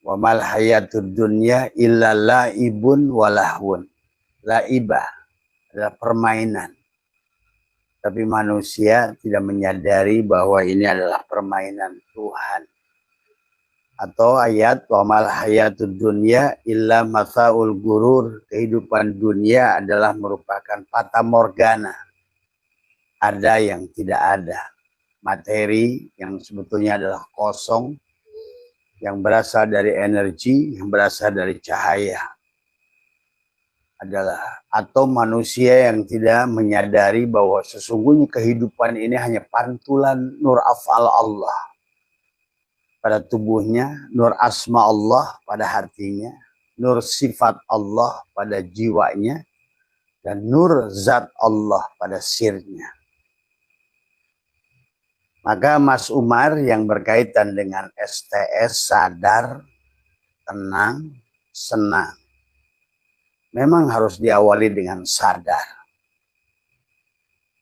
Wa mal hayatud dunya illa laibun walahun. Laibah adalah permainan. Tapi manusia tidak menyadari bahwa ini adalah permainan Tuhan. Atau ayat wa mal hayatud dunya illa masaul gurur. Kehidupan dunia adalah merupakan fata morgana. Ada yang tidak ada. Materi yang sebetulnya adalah kosong, yang berasal dari energi, yang berasal dari cahaya. Adalah atau manusia yang tidak menyadari bahwa sesungguhnya kehidupan ini hanya pantulan nur af'al Allah pada tubuhnya, nur asma Allah pada hatinya, nur sifat Allah pada jiwanya, dan nur zat Allah pada sirnya. Maka Mas Umar yang berkaitan dengan STS, sadar, tenang, senang, memang harus diawali dengan sadar.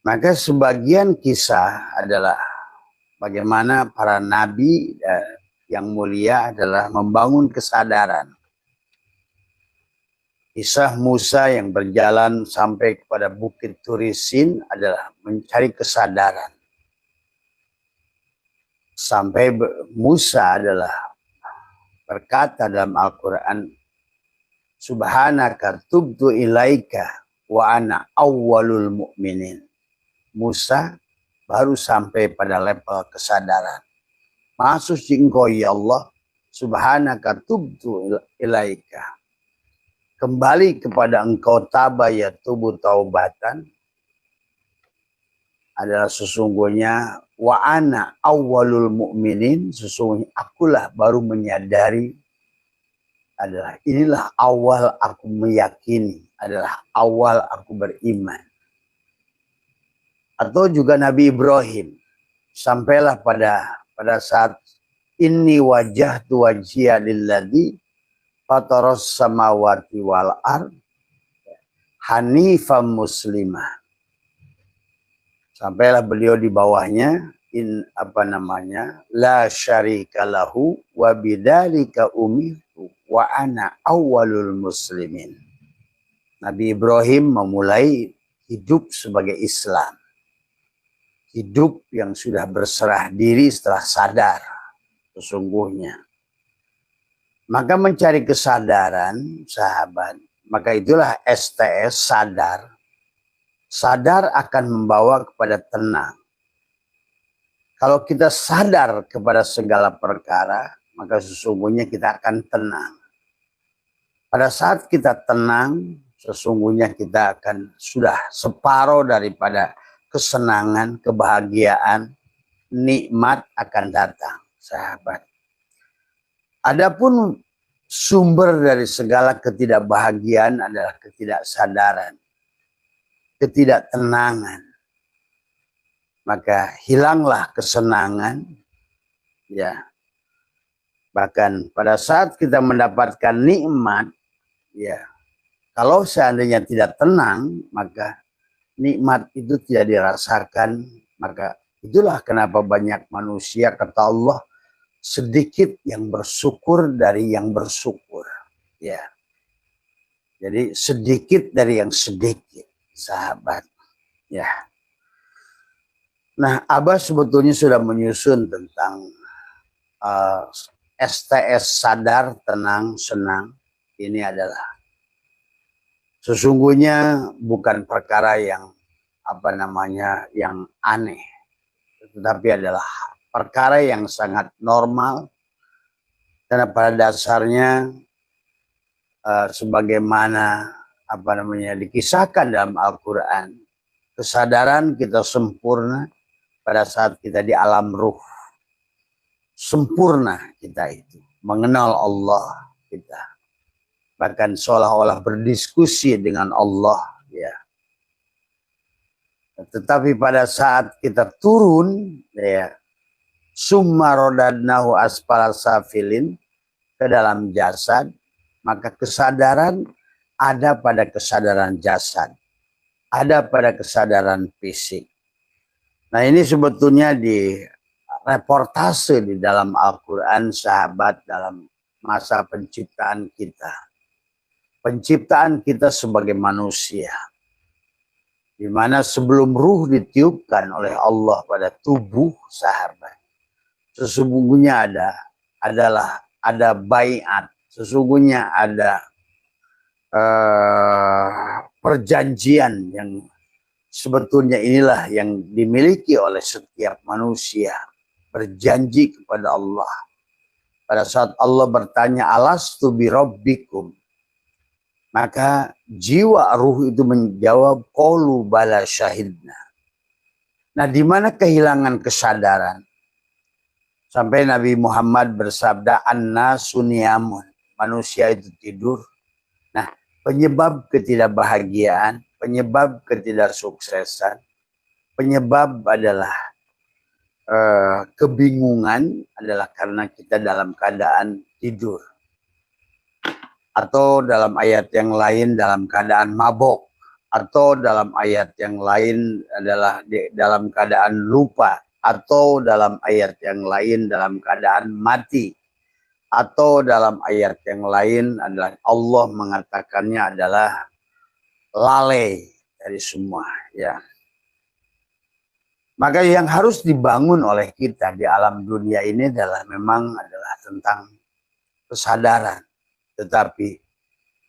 Maka sebagian kisah adalah bagaimana para nabi yang mulia adalah membangun kesadaran. Kisah Musa yang berjalan sampai kepada Bukit Turisin adalah mencari kesadaran. Sampai Musa adalah berkata dalam Al-Quran, Subhanaka tubtu ilaika wa ana awwalul mu'minin. Musa baru sampai pada level kesadaran. Maha suci Engkau ya Allah, Subhanaka tubtu ilaika. Kembali kepada Engkau tabaya tubuh taubatan. Adalah sesungguhnya wa ana awwalul mu'minin, sesungguhnya akulah baru menyadari, adalah inilah awal aku meyakini, adalah awal aku beriman. Atau juga Nabi Ibrahim sampailah pada saat inni wajjahtu wajhiya lilladzi fataras samawati wal ard hanifan muslimah. Sampailah beliau di bawahnya la syarika lahu wa bidzalika umirtu wa ana awwalul muslimin. Nabi Ibrahim memulai hidup sebagai Islam. Hidup yang sudah berserah diri setelah sadar sesungguhnya. Maka mencari kesadaran, sahabat, maka itulah STS, sadar. Sadar akan membawa kepada tenang. Kalau kita sadar kepada segala perkara, maka sesungguhnya kita akan tenang. Pada saat kita tenang, sesungguhnya kita akan sudah separuh daripada kesenangan, kebahagiaan, nikmat akan datang, sahabat. Adapun sumber dari segala ketidakbahagiaan adalah ketidaksadaran, ketidaktenangan. Maka hilanglah kesenangan, ya. Bahkan pada saat kita mendapatkan nikmat, ya, kalau seandainya tidak tenang, maka nikmat itu tidak dirasakan. Maka itulah kenapa banyak manusia, kata Allah, sedikit yang bersyukur dari yang bersyukur, ya. Jadi sedikit dari yang sedikit, sahabat, ya. Nah, Abah sebetulnya sudah menyusun tentang STS, sadar, tenang, senang. Ini adalah sesungguhnya bukan perkara yang yang aneh, tetapi adalah perkara yang sangat normal. Karena pada dasarnya sebagaimana dikisahkan dalam Al-Quran, kesadaran kita sempurna pada saat kita di alam ruh. Sempurna kita itu mengenal Allah kita. Bahkan seolah-olah berdiskusi dengan Allah, ya. Tetapi pada saat kita turun, ya, summa rodadnahu asfala safilin, ke dalam jasad, maka kesadaran ada pada kesadaran jasad, ada pada kesadaran fisik. Nah, ini sebetulnya di reportase di dalam Al-Quran, sahabat, dalam masa penciptaan kita. Penciptaan kita sebagai manusia. Di mana sebelum ruh ditiupkan oleh Allah pada tubuh sahabat, sesungguhnya ada baiat, sesungguhnya ada perjanjian yang sebetulnya inilah yang dimiliki oleh setiap manusia, berjanji kepada Allah. Pada saat Allah bertanya, alastu bi rabbikum, maka jiwa ruh itu menjawab, qalu bala syahidna. Nah, di mana kehilangan kesadaran? Sampai Nabi Muhammad bersabda, an-nasu niyamun, manusia itu tidur. Nah, penyebab ketidakbahagiaan, penyebab ketidaksuksesan, penyebab adalah kebingungan adalah karena kita dalam keadaan tidur. Atau dalam ayat yang lain dalam keadaan mabok. Atau dalam ayat yang lain adalah dalam keadaan lupa. Atau dalam ayat yang lain dalam keadaan mati. Atau dalam ayat yang lain adalah Allah mengatakannya adalah lalai dari semua, ya. Maka yang harus dibangun oleh kita di alam dunia ini memang adalah tentang kesadaran. Tetapi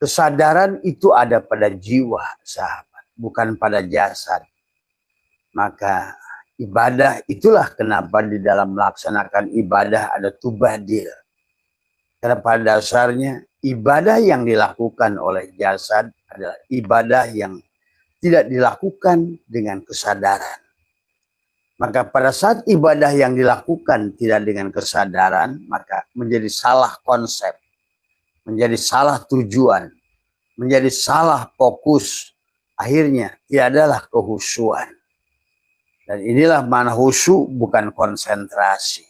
kesadaran itu ada pada jiwa, sahabat, bukan pada jasad. Maka ibadah, itulah kenapa di dalam melaksanakan ibadah ada tubadil. Karena pada dasarnya ibadah yang dilakukan oleh jasad adalah ibadah yang tidak dilakukan dengan kesadaran. Maka pada saat ibadah yang dilakukan tidak dengan kesadaran, maka menjadi salah konsep, menjadi salah tujuan, menjadi salah fokus. Akhirnya tidak adalah kehusuan. Dan inilah mana khusyuk, bukan konsentrasi.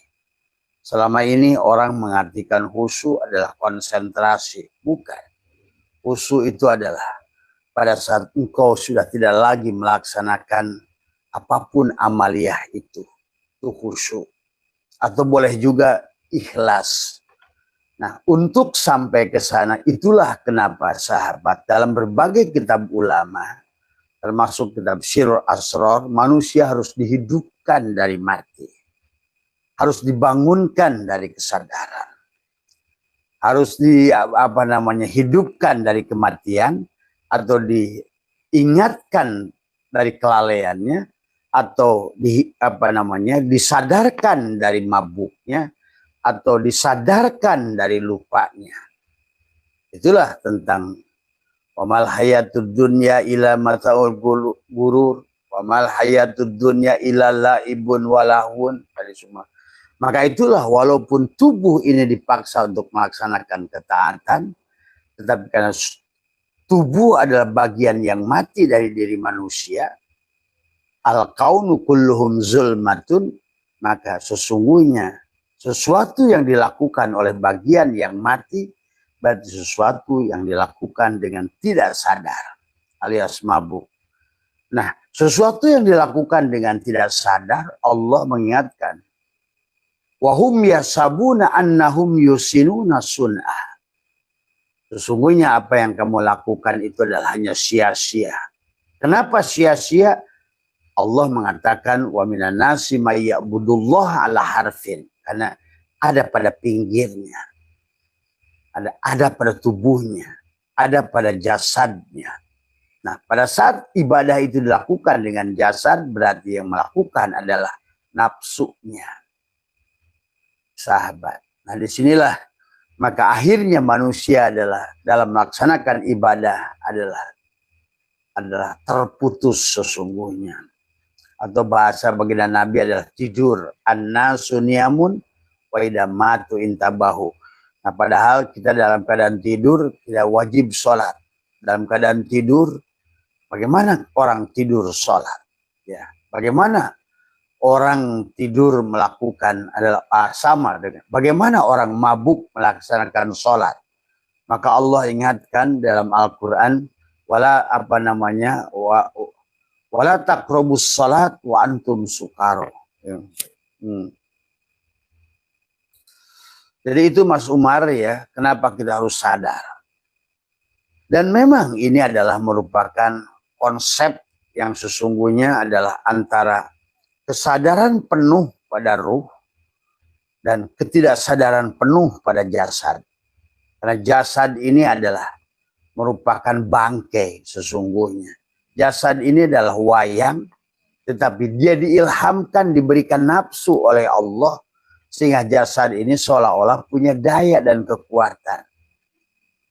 Selama ini orang mengartikan khusyuk adalah konsentrasi. Bukan. Khusyuk itu adalah pada saat engkau sudah tidak lagi melaksanakan apapun amaliyah itu khusyuk. Atau boleh juga ikhlas. Nah, untuk sampai ke sana, itulah kenapa sahabat dalam berbagai kitab ulama, termasuk kitab Sirrul Asrar, manusia harus dihidupkan dari mati. Harus dibangunkan dari kesadaran. Harus hidupkan dari kematian, atau diingatkan dari kelalaiannya, atau disadarkan dari mabuknya, atau disadarkan dari lupanya. Itulah tentang wamal hayatud dunya ila mata'ul gurur, wamal hayatud dunya ila laibun walahun, dari semua. Maka itulah walaupun tubuh ini dipaksa untuk melaksanakan ketaatan, tetapi karena tubuh adalah bagian yang mati dari diri manusia, al-kaunu kulluhum zulmatun, maka sesungguhnya sesuatu yang dilakukan oleh bagian yang mati berarti sesuatu yang dilakukan dengan tidak sadar alias mabuk. Nah, sesuatu yang dilakukan dengan tidak sadar, Allah mengingatkan, wahum yasabuna annahum yusinuna sun'ah. Sesungguhnya apa yang kamu lakukan itu adalah hanya sia-sia. Kenapa sia-sia? Allah mengatakan wa minan nasi may ya'budullah ala harfin, karena ada pada pinggirnya, ada pada tubuhnya, ada pada jasadnya. Nah, pada saat ibadah itu dilakukan dengan jasad, berarti yang melakukan adalah nafsunya, sahabat. Nah, disinilah maka akhirnya manusia adalah dalam melaksanakan ibadah adalah terputus sesungguhnya. Atau bahasa baginda Nabi adalah tidur. An-nasu niyamun wa idza matu intabahu. Nah, padahal kita dalam keadaan tidur tidak wajib sholat. Dalam keadaan tidur, bagaimana orang tidur sholat? Ya, bagaimana orang tidur melakukan adalah sama dengan bagaimana orang mabuk melaksanakan sholat. Maka Allah ingatkan dalam Al-Quran, wala taqrabus salat wa antum sukaro. Jadi itu Mas Umar ya, kenapa kita harus sadar. Dan memang ini adalah merupakan konsep yang sesungguhnya adalah antara kesadaran penuh pada ruh dan ketidaksadaran penuh pada jasad. Karena jasad ini adalah merupakan bangkai sesungguhnya. Jasad ini adalah wayang, tetapi dia diilhamkan, diberikan nafsu oleh Allah, sehingga jasad ini seolah-olah punya daya dan kekuatan.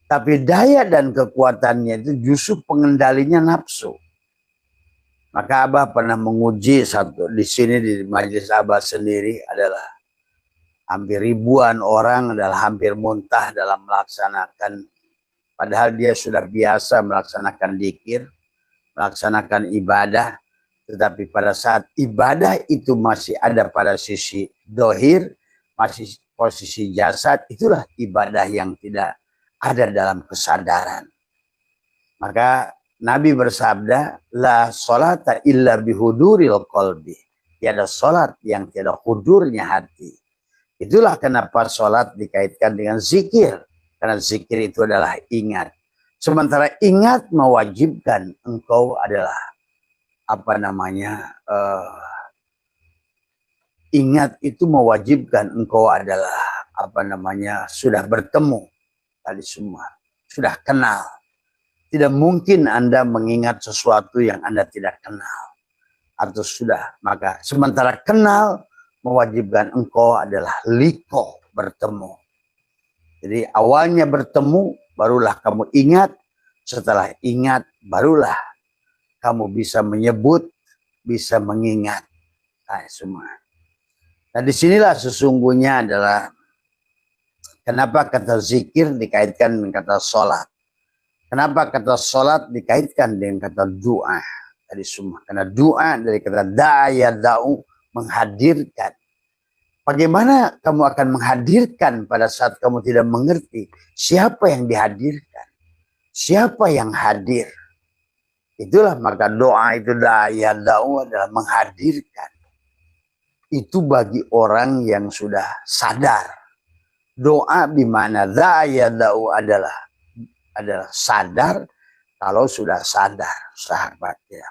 Tapi daya dan kekuatannya itu justru pengendalinya nafsu. Maka Abah pernah menguji satu di sini di majelis Abah sendiri adalah hampir ribuan orang adalah hampir muntah dalam melaksanakan, padahal dia sudah biasa melaksanakan dzikir, melaksanakan ibadah, tetapi pada saat ibadah itu masih ada pada sisi dohir, masih posisi jasad, itulah ibadah yang tidak ada dalam kesadaran. Maka Nabi bersabda, la sholata illa bihuduril qalbi. Tiada sholat yang tiada hudurnya hati. Itulah kenapa sholat dikaitkan dengan zikir. Karena zikir itu adalah ingat. Sementara ingat mewajibkan engkau adalah ingat itu mewajibkan engkau adalah sudah bertemu tadi semua, sudah kenal. Tidak mungkin Anda mengingat sesuatu yang Anda tidak kenal atau sudah. Maka sementara kenal mewajibkan engkau adalah liko, bertemu. Jadi awalnya bertemu, barulah kamu ingat. Setelah ingat, barulah kamu bisa menyebut, bisa mengingat. Nah, semua. Nah, disinilah sesungguhnya adalah kenapa kata zikir dikaitkan dengan kata sholat. Kenapa kata sholat dikaitkan dengan kata doa. Tadi semua. Karena doa dari kata da'ya da'u, menghadirkan. Bagaimana kamu akan menghadirkan pada saat kamu tidak mengerti siapa yang dihadirkan, siapa yang hadir. Itulah maka doa itu da'ya da'u adalah menghadirkan. Itu bagi orang yang sudah sadar. Doa bimana da'ya da'u adalah sadar kalau sudah sadar, sahabat ya.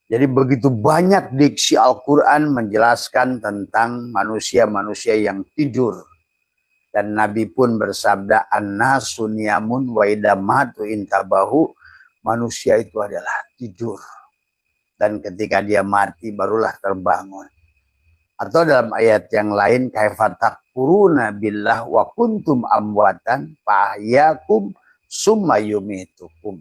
Jadi begitu banyak diksi Al-Quran menjelaskan tentang manusia-manusia yang tidur. Dan Nabi pun bersabda, an-nasu niyamun wa idza matu intabahu. Manusia itu adalah tidur. Dan ketika dia mati barulah terbangun. Atau dalam ayat yang lain, kaifa takfuruna billah wa kuntum amwatan fa ahyakum summa yumitukum.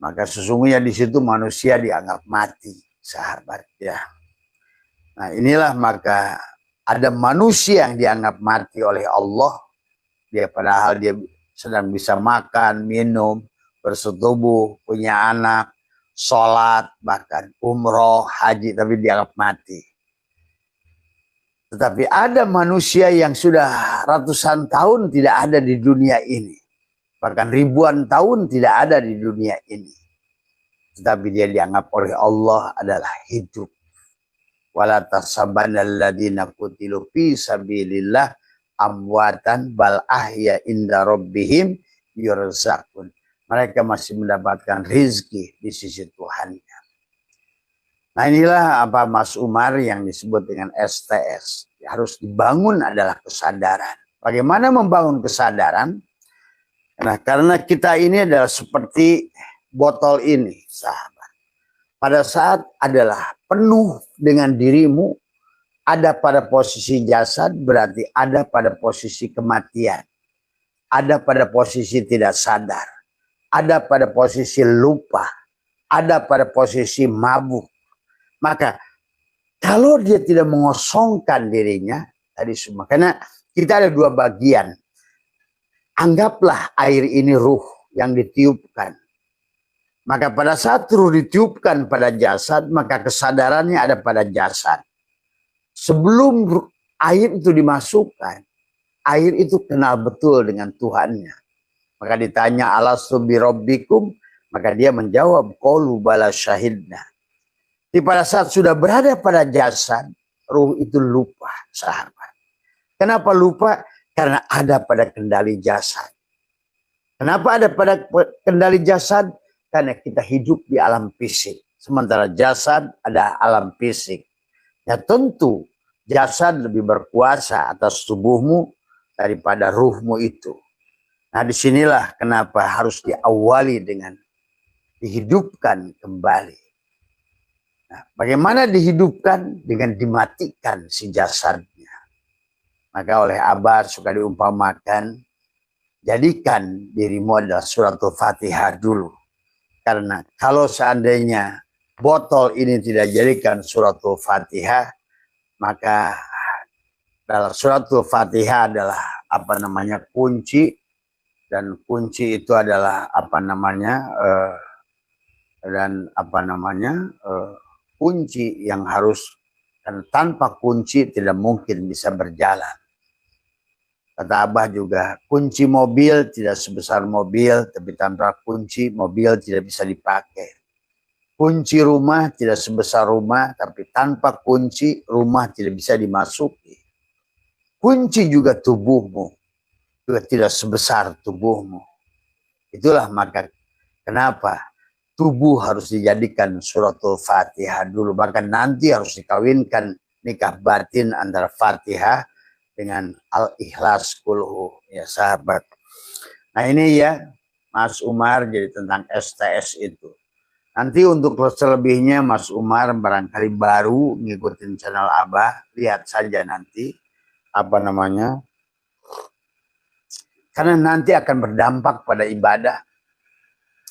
Maka sesungguhnya di situ manusia dianggap mati, sahabat ya. Nah, inilah maka ada manusia yang dianggap mati oleh Allah. Dia padahal dia sedang bisa makan, minum, bersetubuh, punya anak, sholat, bahkan umroh, haji, tapi dianggap mati. Tetapi ada manusia yang sudah ratusan tahun tidak ada di dunia ini. Bahkan ribuan tahun tidak ada di dunia ini. Tetapi dia dianggap oleh Allah adalah hidup. Wala tasabbanal ladzina qutilu fi sabilillah amwatan bal ahya inda rabbihim yurzaqun. Mereka masih mendapatkan rezeki di sisi Tuhannya. Nah, inilah apa Mas Umar yang disebut dengan STS. Harus dibangun adalah kesadaran. Bagaimana membangun kesadaran? Nah, karena kita ini adalah seperti botol ini, sahabat. Pada saat adalah penuh dengan dirimu, ada pada posisi jasad, berarti ada pada posisi kematian. Ada pada posisi tidak sadar. Ada pada posisi lupa. Ada pada posisi mabuk. Maka, kalau dia tidak mengosongkan dirinya, tadi semua. Karena kita ada dua bagian. Anggaplah air ini ruh yang ditiupkan. Maka pada saat ruh ditiupkan pada jasad, maka kesadarannya ada pada jasad. Sebelum air itu dimasukkan, air itu kenal betul dengan Tuhannya. Maka ditanya alastu bi rabbikum, maka dia menjawab qalu bala syahidna. Di pada saat sudah berada pada jasad, ruh itu lupa, sahabat. Kenapa lupa? Karena ada pada kendali jasad. Kenapa ada pada kendali jasad? Karena kita hidup di alam fisik. Sementara jasad ada alam fisik. Ya tentu jasad lebih berkuasa atas tubuhmu daripada ruhmu itu. Nah disinilah kenapa harus diawali dengan dihidupkan kembali. Nah, bagaimana dihidupkan? Dengan dimatikan si jasadnya. Maka oleh Abah suka diumpamakan, jadikan dirimu adalah suratul Fatihah dulu. Karena kalau seandainya botol ini tidak jadikan suratul Fatihah, maka dalam suratul Fatihah adalah kunci, dan kunci itu adalah kunci yang harus, dan tanpa kunci tidak mungkin bisa berjalan. Kata Abah juga, kunci mobil tidak sebesar mobil, tapi tanpa kunci mobil tidak bisa dipakai. Kunci rumah tidak sebesar rumah, tapi tanpa kunci rumah tidak bisa dimasuki. Kunci juga tubuhmu juga tidak sebesar tubuhmu. Itulah maka kenapa tubuh harus dijadikan suratul Fatihah dulu. Bahkan nanti harus dikawinkan nikah batin antara Fatihah dengan Al-Ikhlas kulhu, ya sahabat. Nah ini ya Mas Umar jadi tentang STS itu. Nanti untuk selebihnya Mas Umar barangkali baru ngikutin channel Abah, lihat saja nanti karena nanti akan berdampak pada ibadah,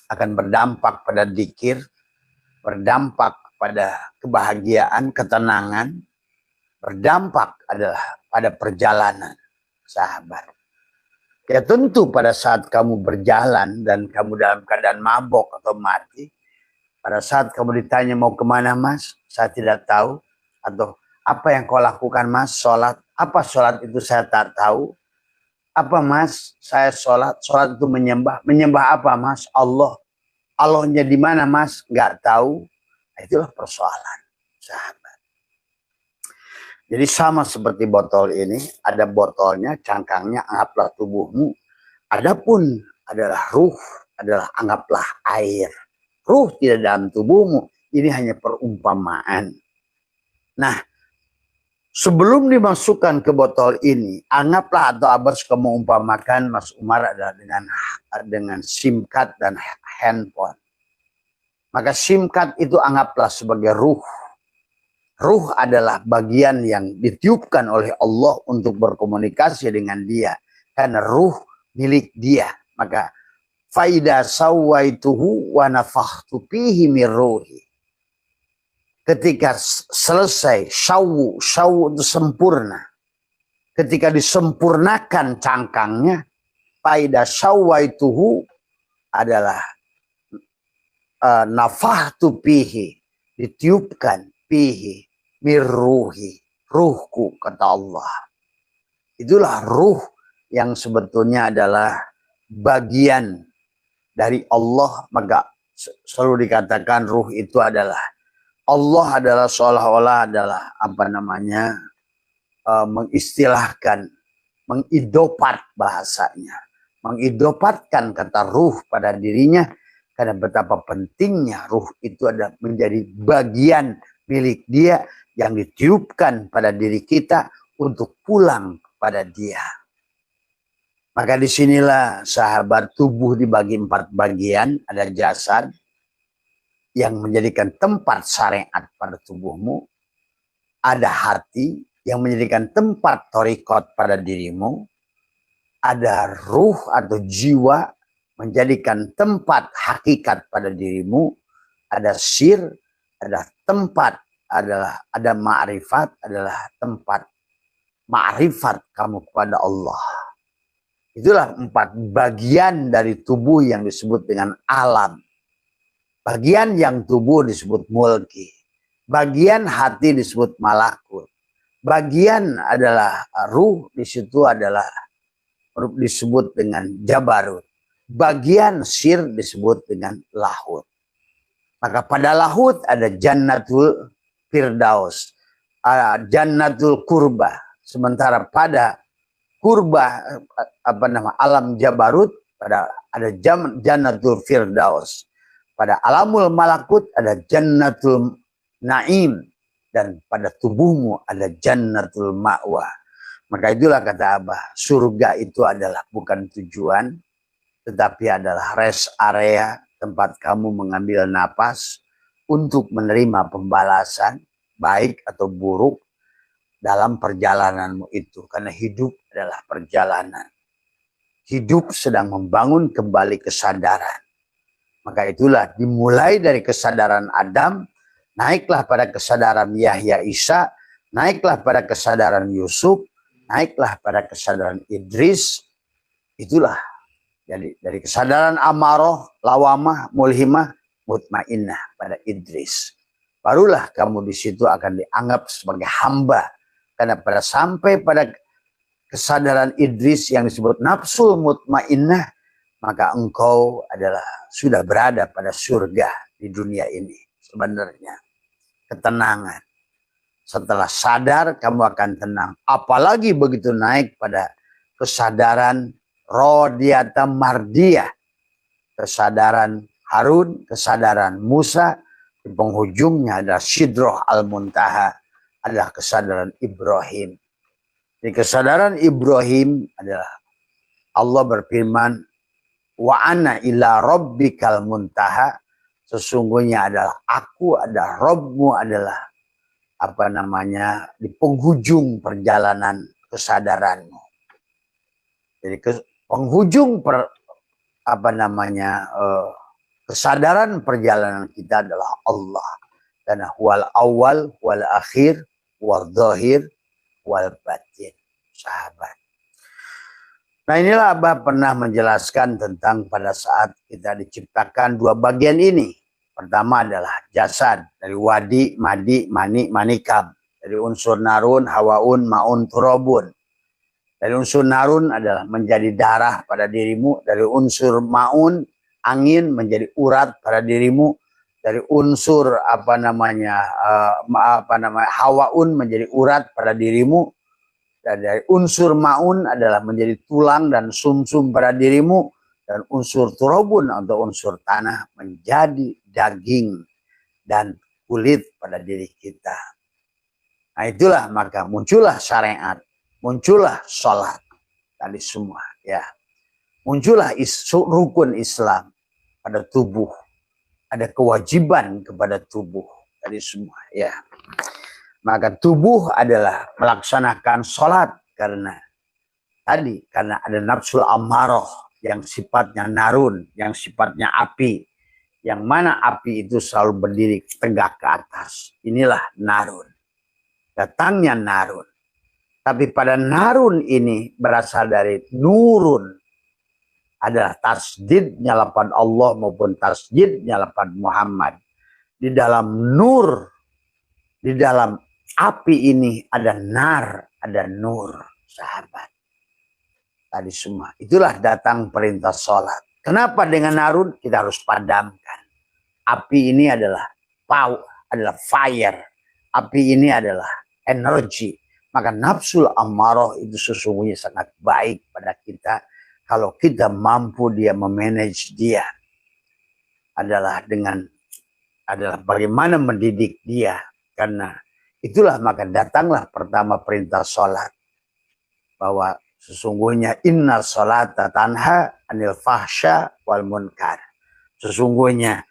akan berdampak pada dzikir, berdampak pada kebahagiaan, ketenangan, berdampak adalah pada perjalanan, sahabat. Ya tentu pada saat kamu berjalan dan kamu dalam keadaan mabok atau mati, pada saat kamu ditanya mau kemana Mas, saya tidak tahu. Atau apa yang kau lakukan Mas? Sholat. Apa sholat itu saya tak tahu. Apa Mas? Saya sholat. Sholat itu menyembah. Menyembah apa Mas? Allah. Allahnya di mana Mas? Nggak tahu. Nah, itulah persoalan, sahabat. Jadi sama seperti botol ini, ada botolnya, cangkangnya, anggaplah tubuhmu. Adapun adalah ruh, adalah anggaplah air. Ruh tidak dalam tubuhmu, ini hanya perumpamaan. Nah, sebelum dimasukkan ke botol ini, anggaplah atau Abah suka mengumpamakan Mas Umar adalah dengan SIM card dan handphone. Maka SIM card itu anggaplah sebagai ruh. Ruh adalah bagian yang ditiupkan oleh Allah untuk berkomunikasi dengan dia. Karena ruh milik dia. Maka faida sawaituhu wa nafakhtu fihi min ruhi. Ketika selesai syawu itu sempurna. Ketika disempurnakan cangkangnya, faida sawaituhu adalah nafakhtu fihi, ditiupkan fihi mirruhi, ruhku, kata Allah. Itulah ruh yang sebetulnya adalah bagian dari Allah. Maka selalu dikatakan ruh itu adalah Allah, adalah seolah-olah adalah mengistilahkan, mengidopat bahasanya, mengidopatkan kata ruh pada dirinya, karena betapa pentingnya ruh itu adalah menjadi bagian milik dia yang ditiupkan pada diri kita untuk pulang kepada dia. Maka disinilah sahabat, tubuh dibagi 4 bagian. Ada jasad yang menjadikan tempat syariat pada tubuhmu. Ada hati yang menjadikan tempat thariqat pada dirimu. Ada ruh atau jiwa menjadikan tempat hakikat pada dirimu. Ada sir, ada tempat, ada ma'rifat, adalah tempat ma'rifat kamu kepada Allah. Itulah 4 bagian dari tubuh yang disebut dengan alam. Bagian yang tubuh disebut mulki. Bagian hati disebut malakut. Bagian adalah ruh, di situ adalah disebut dengan jabarut. Bagian sir disebut dengan lahut. Maka pada lahut ada jannatul firdaus, jannatul kurba. Sementara pada kurba alam jabarut, pada ada jannatul firdaus. Pada alamul malakut ada jannatul naim, dan pada tubuhmu ada jannatul ma'wa. Maka itulah kata Abah, surga itu adalah bukan tujuan, tetapi adalah rest area, tempat kamu mengambil napas untuk menerima pembalasan baik atau buruk dalam perjalananmu itu. Karena hidup adalah perjalanan. Hidup sedang membangun kembali kesadaran. Maka itulah dimulai dari kesadaran Adam, naiklah pada kesadaran Yahya Isa, naiklah pada kesadaran Yusuf, naiklah pada kesadaran Idris. Itulah jadi dari kesadaran Amaroh, Lawamah, Mulhimah, Mutmainnah pada Idris. Barulah kamu di situ akan dianggap sebagai hamba. Karena pada sampai pada kesadaran Idris yang disebut nafsul mutmainnah, maka engkau adalah sudah berada pada surga di dunia ini. Sebenarnya ketenangan. Setelah sadar kamu akan tenang. Apalagi begitu naik pada kesadaran Rodiyata Mardiyah. Kesadaran Harun, kesadaran Musa. Di penghujungnya adalah Sidroh Al-Muntaha. Adalah kesadaran Ibrahim. Di kesadaran Ibrahim adalah Allah berfirman, wa ana ila rabbikal muntaha, sesungguhnya adalah aku adalah Rabbmu, adalah di penghujung perjalanan kesadaranmu. Jadi penghujung kesadaran perjalanan kita adalah Allah. Karena wal awal wal akhir wal zahir wal batin, sahabat. Nah, inilah Abah pernah menjelaskan tentang pada saat kita diciptakan dua bagian ini. Pertama adalah jasad, dari wadi, madi, mani, manikam. Dari unsur narun, hawaun, maun, turabun. Dari unsur narun adalah menjadi darah pada dirimu. Dari unsur maun, angin, menjadi urat pada dirimu. Dari unsur hawaun menjadi urat pada dirimu. Dan dari unsur maun adalah menjadi tulang dan sumsum pada dirimu. Dan unsur turabun atau unsur tanah menjadi daging dan kulit pada diri kita. Nah, itulah maka muncullah syariat, muncullah sholat tadi semua ya. Muncullah rukun Islam pada tubuh. Ada kewajiban kepada tubuh tadi semua ya. Maka tubuh adalah melaksanakan sholat karena ada nafsul ammaroh yang sifatnya narun, yang sifatnya api, yang mana api itu selalu berdiri tegak ke atas. Inilah narun. Datangnya narun. Tapi pada narun ini berasal dari nurun. Adalah tasdidnya lafaz Allah maupun tasdidnya lafaz Muhammad. Di dalam nur, di dalam api ini ada nar, ada nur, sahabat. Tadi semua. Itulah datang perintah sholat. Kenapa dengan narun? Kita harus padamkan. Api ini adalah adalah fire. Api ini adalah energi. Maka nafsul ammaroh itu sesungguhnya sangat baik pada kita. Kalau kita mampu dia memanage dia. Adalah bagaimana mendidik dia. Karena itulah maka datanglah pertama perintah sholat. Bahwa sesungguhnya inna sholata tanha anil fahsya wal munkar. Sesungguhnya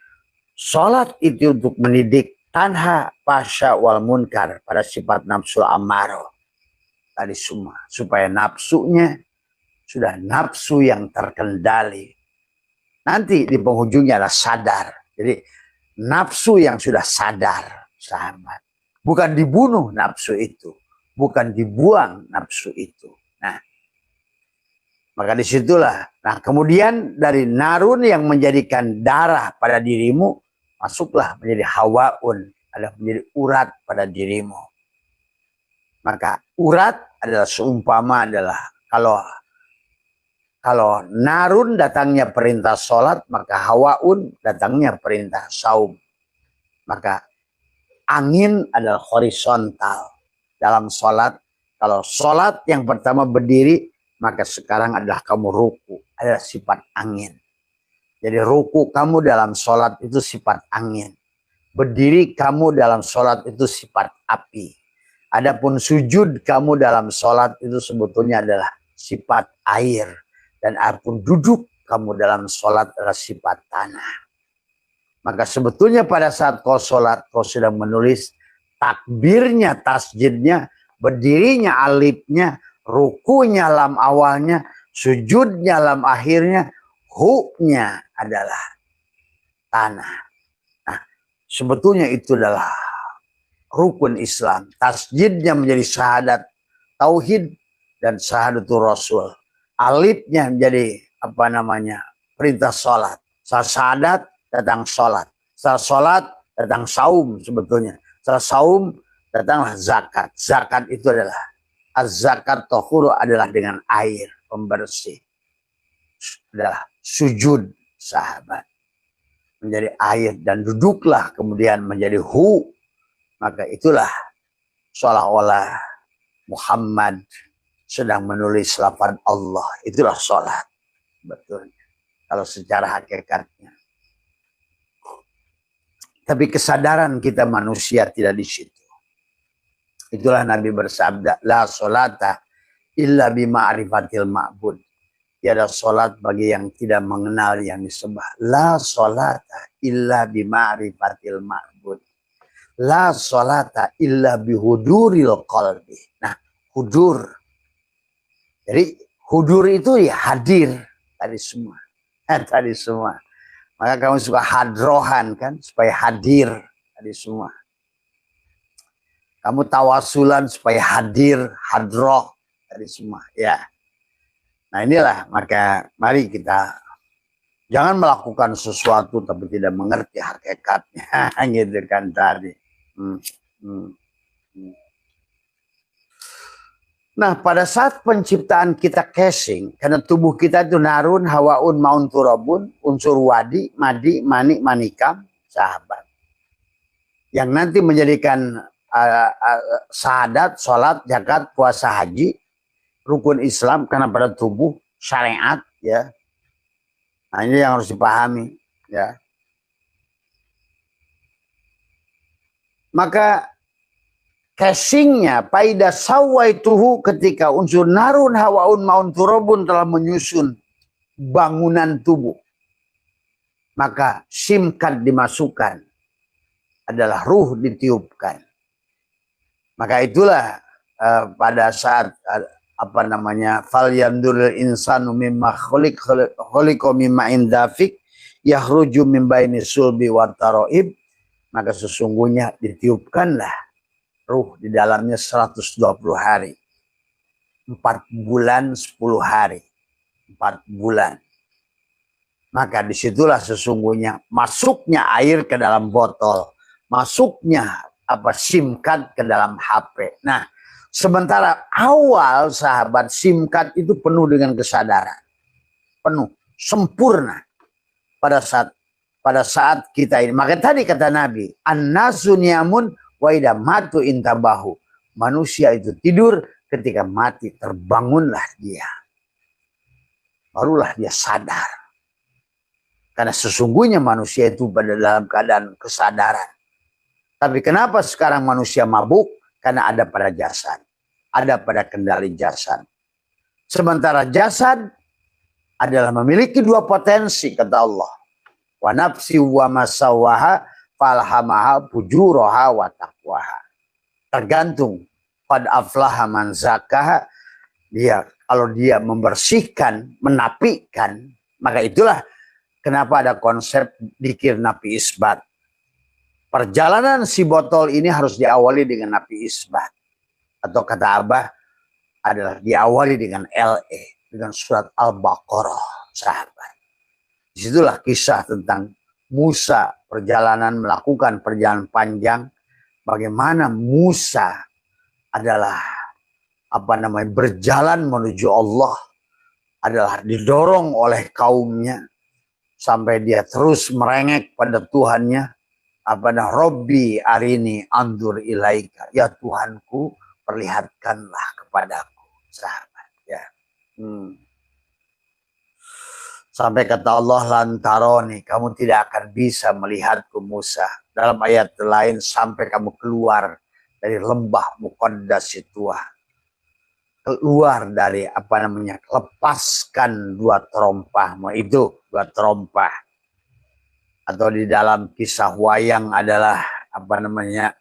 sholat itu untuk mendidik tanha fahsya wal munkar pada sifat nafsu ammaroh. Tadi semua. Supaya nafsunya sudah nafsu yang terkendali. Nanti di penghujungnya adalah sadar. Jadi nafsu yang sudah sadar, sahabat. Bukan dibunuh nafsu itu. Bukan dibuang nafsu itu. Nah, maka disitulah. Nah, kemudian dari narun yang menjadikan darah pada dirimu, masuklah menjadi hawaun. Adalah menjadi urat pada dirimu. Maka urat adalah seumpama adalah kalau narun datangnya perintah sholat, maka hawaun datangnya perintah saum. Maka angin adalah horizontal dalam sholat. Kalau sholat yang pertama berdiri, maka sekarang adalah kamu ruku, adalah sifat angin. Jadi ruku kamu dalam sholat itu sifat angin. Berdiri kamu dalam sholat itu sifat api. Adapun sujud kamu dalam sholat itu sebetulnya adalah sifat air. Dan adapun duduk kamu dalam sholat adalah sifat tanah. Maka sebetulnya pada saat kau sholat, kau sedang menulis takbirnya, tasjidnya, berdirinya, alifnya, rukunya lam awalnya, sujudnya lam akhirnya, hu-nya adalah tanah. Nah, sebetulnya itu adalah rukun Islam. Tasjidnya menjadi syahadat tauhid dan syahadatul rasul. Alifnya menjadi perintah sholat. Syahadat datang sholat. Setelah sholat datang saum sebetulnya. Setelah saum datanglah zakat. Zakat itu adalah az-zakat tahuru adalah dengan air pembersih. Adalah sujud sahabat. Menjadi air dan duduklah kemudian menjadi hu. Maka itulah seolah-olah Muhammad sedang menulis lafaz Allah. Itulah sholat. Betul. Kalau secara hakikatnya. Tapi kesadaran kita manusia tidak di situ. Itulah Nabi bersabda, la sholata illa bima'rifatil ma'bud. Tiada sholat bagi yang tidak mengenal yang disembah. La sholata illa bima'rifatil ma'bud. La sholata illa bihuduril qalbi. Nah, hudur. Jadi hudur itu ya hadir tadi semua. Tadi semua. Maka kamu suka hadrohan kan supaya hadir tadi semua. Kamu tawasulan supaya hadir, hadroh tadi semua. Ya. Nah inilah maka mari kita jangan melakukan sesuatu tapi tidak mengerti hakikatnya. Gitu kan tadi. Nah pada saat penciptaan kita casing, karena tubuh kita itu narun, hawaun, maun, turabun, unsur wadi, madi, mani, manikam, sahabat. Yang nanti menjadikan syahadat, sholat, zakat, puasa, haji, rukun Islam karena pada tubuh, syariat, ya. Nah ini yang harus dipahami, ya. Maka casingnya paida sawaituhu ketika unsur narun hawaun maun turabun telah menyusun bangunan tubuh, maka simkat dimasukkan adalah ruh ditiupkan. Maka itulah pada saat fal yanduril insanu mimma khuliqa mimma indafik yahruju min baini sulbi wa taraib, maka sesungguhnya ditiupkanlah ruh di dalamnya 120 hari. 4 bulan 10 hari. 4 bulan. Maka disitulah sesungguhnya masuknya air ke dalam botol. Masuknya SIM card ke dalam HP. Nah, sementara awal sahabat SIM card itu penuh dengan kesadaran. Penuh. Sempurna. Pada saat kita ini. Maka tadi kata Nabi. An-nasu niyamun wa idza matu intabahu. Manusia itu tidur, ketika mati terbangunlah dia. Barulah dia sadar. Karena sesungguhnya manusia itu pada dalam keadaan kesadaran. Tapi kenapa sekarang manusia mabuk? Karena ada pada jasad. Ada pada kendali jasad. Sementara jasad adalah memiliki 2 potensi kata Allah. Wa nafsi wa masawaha falhamaha fujuraha wa taqwaha. Tergantung qad aflaha man zakaha, dia kalau dia membersihkan, menapikan, maka itulah kenapa ada konsep dzikir nafi isbat. Perjalanan si botol ini harus diawali dengan nafi isbat. Atau kata Abah adalah diawali dengan LE, dengan surat Al-Baqarah, sahabat. Disitulah kisah tentang Musa, perjalanan melakukan perjalanan panjang, bagaimana Musa adalah berjalan menuju Allah, adalah didorong oleh kaumnya sampai dia terus merengek pada Tuhannya. Robbi arini andur ilaika, ya Tuhanku perlihatkanlah kepadaku, sahabat, ya. Sampai kata Allah, lantaroni, kamu tidak akan bisa melihatku Musa. Dalam ayat lain, sampai kamu keluar dari lembah Muqaddas itu. Keluar dari lepaskan dua terompah. Itu dua terompah. Atau di dalam kisah wayang adalah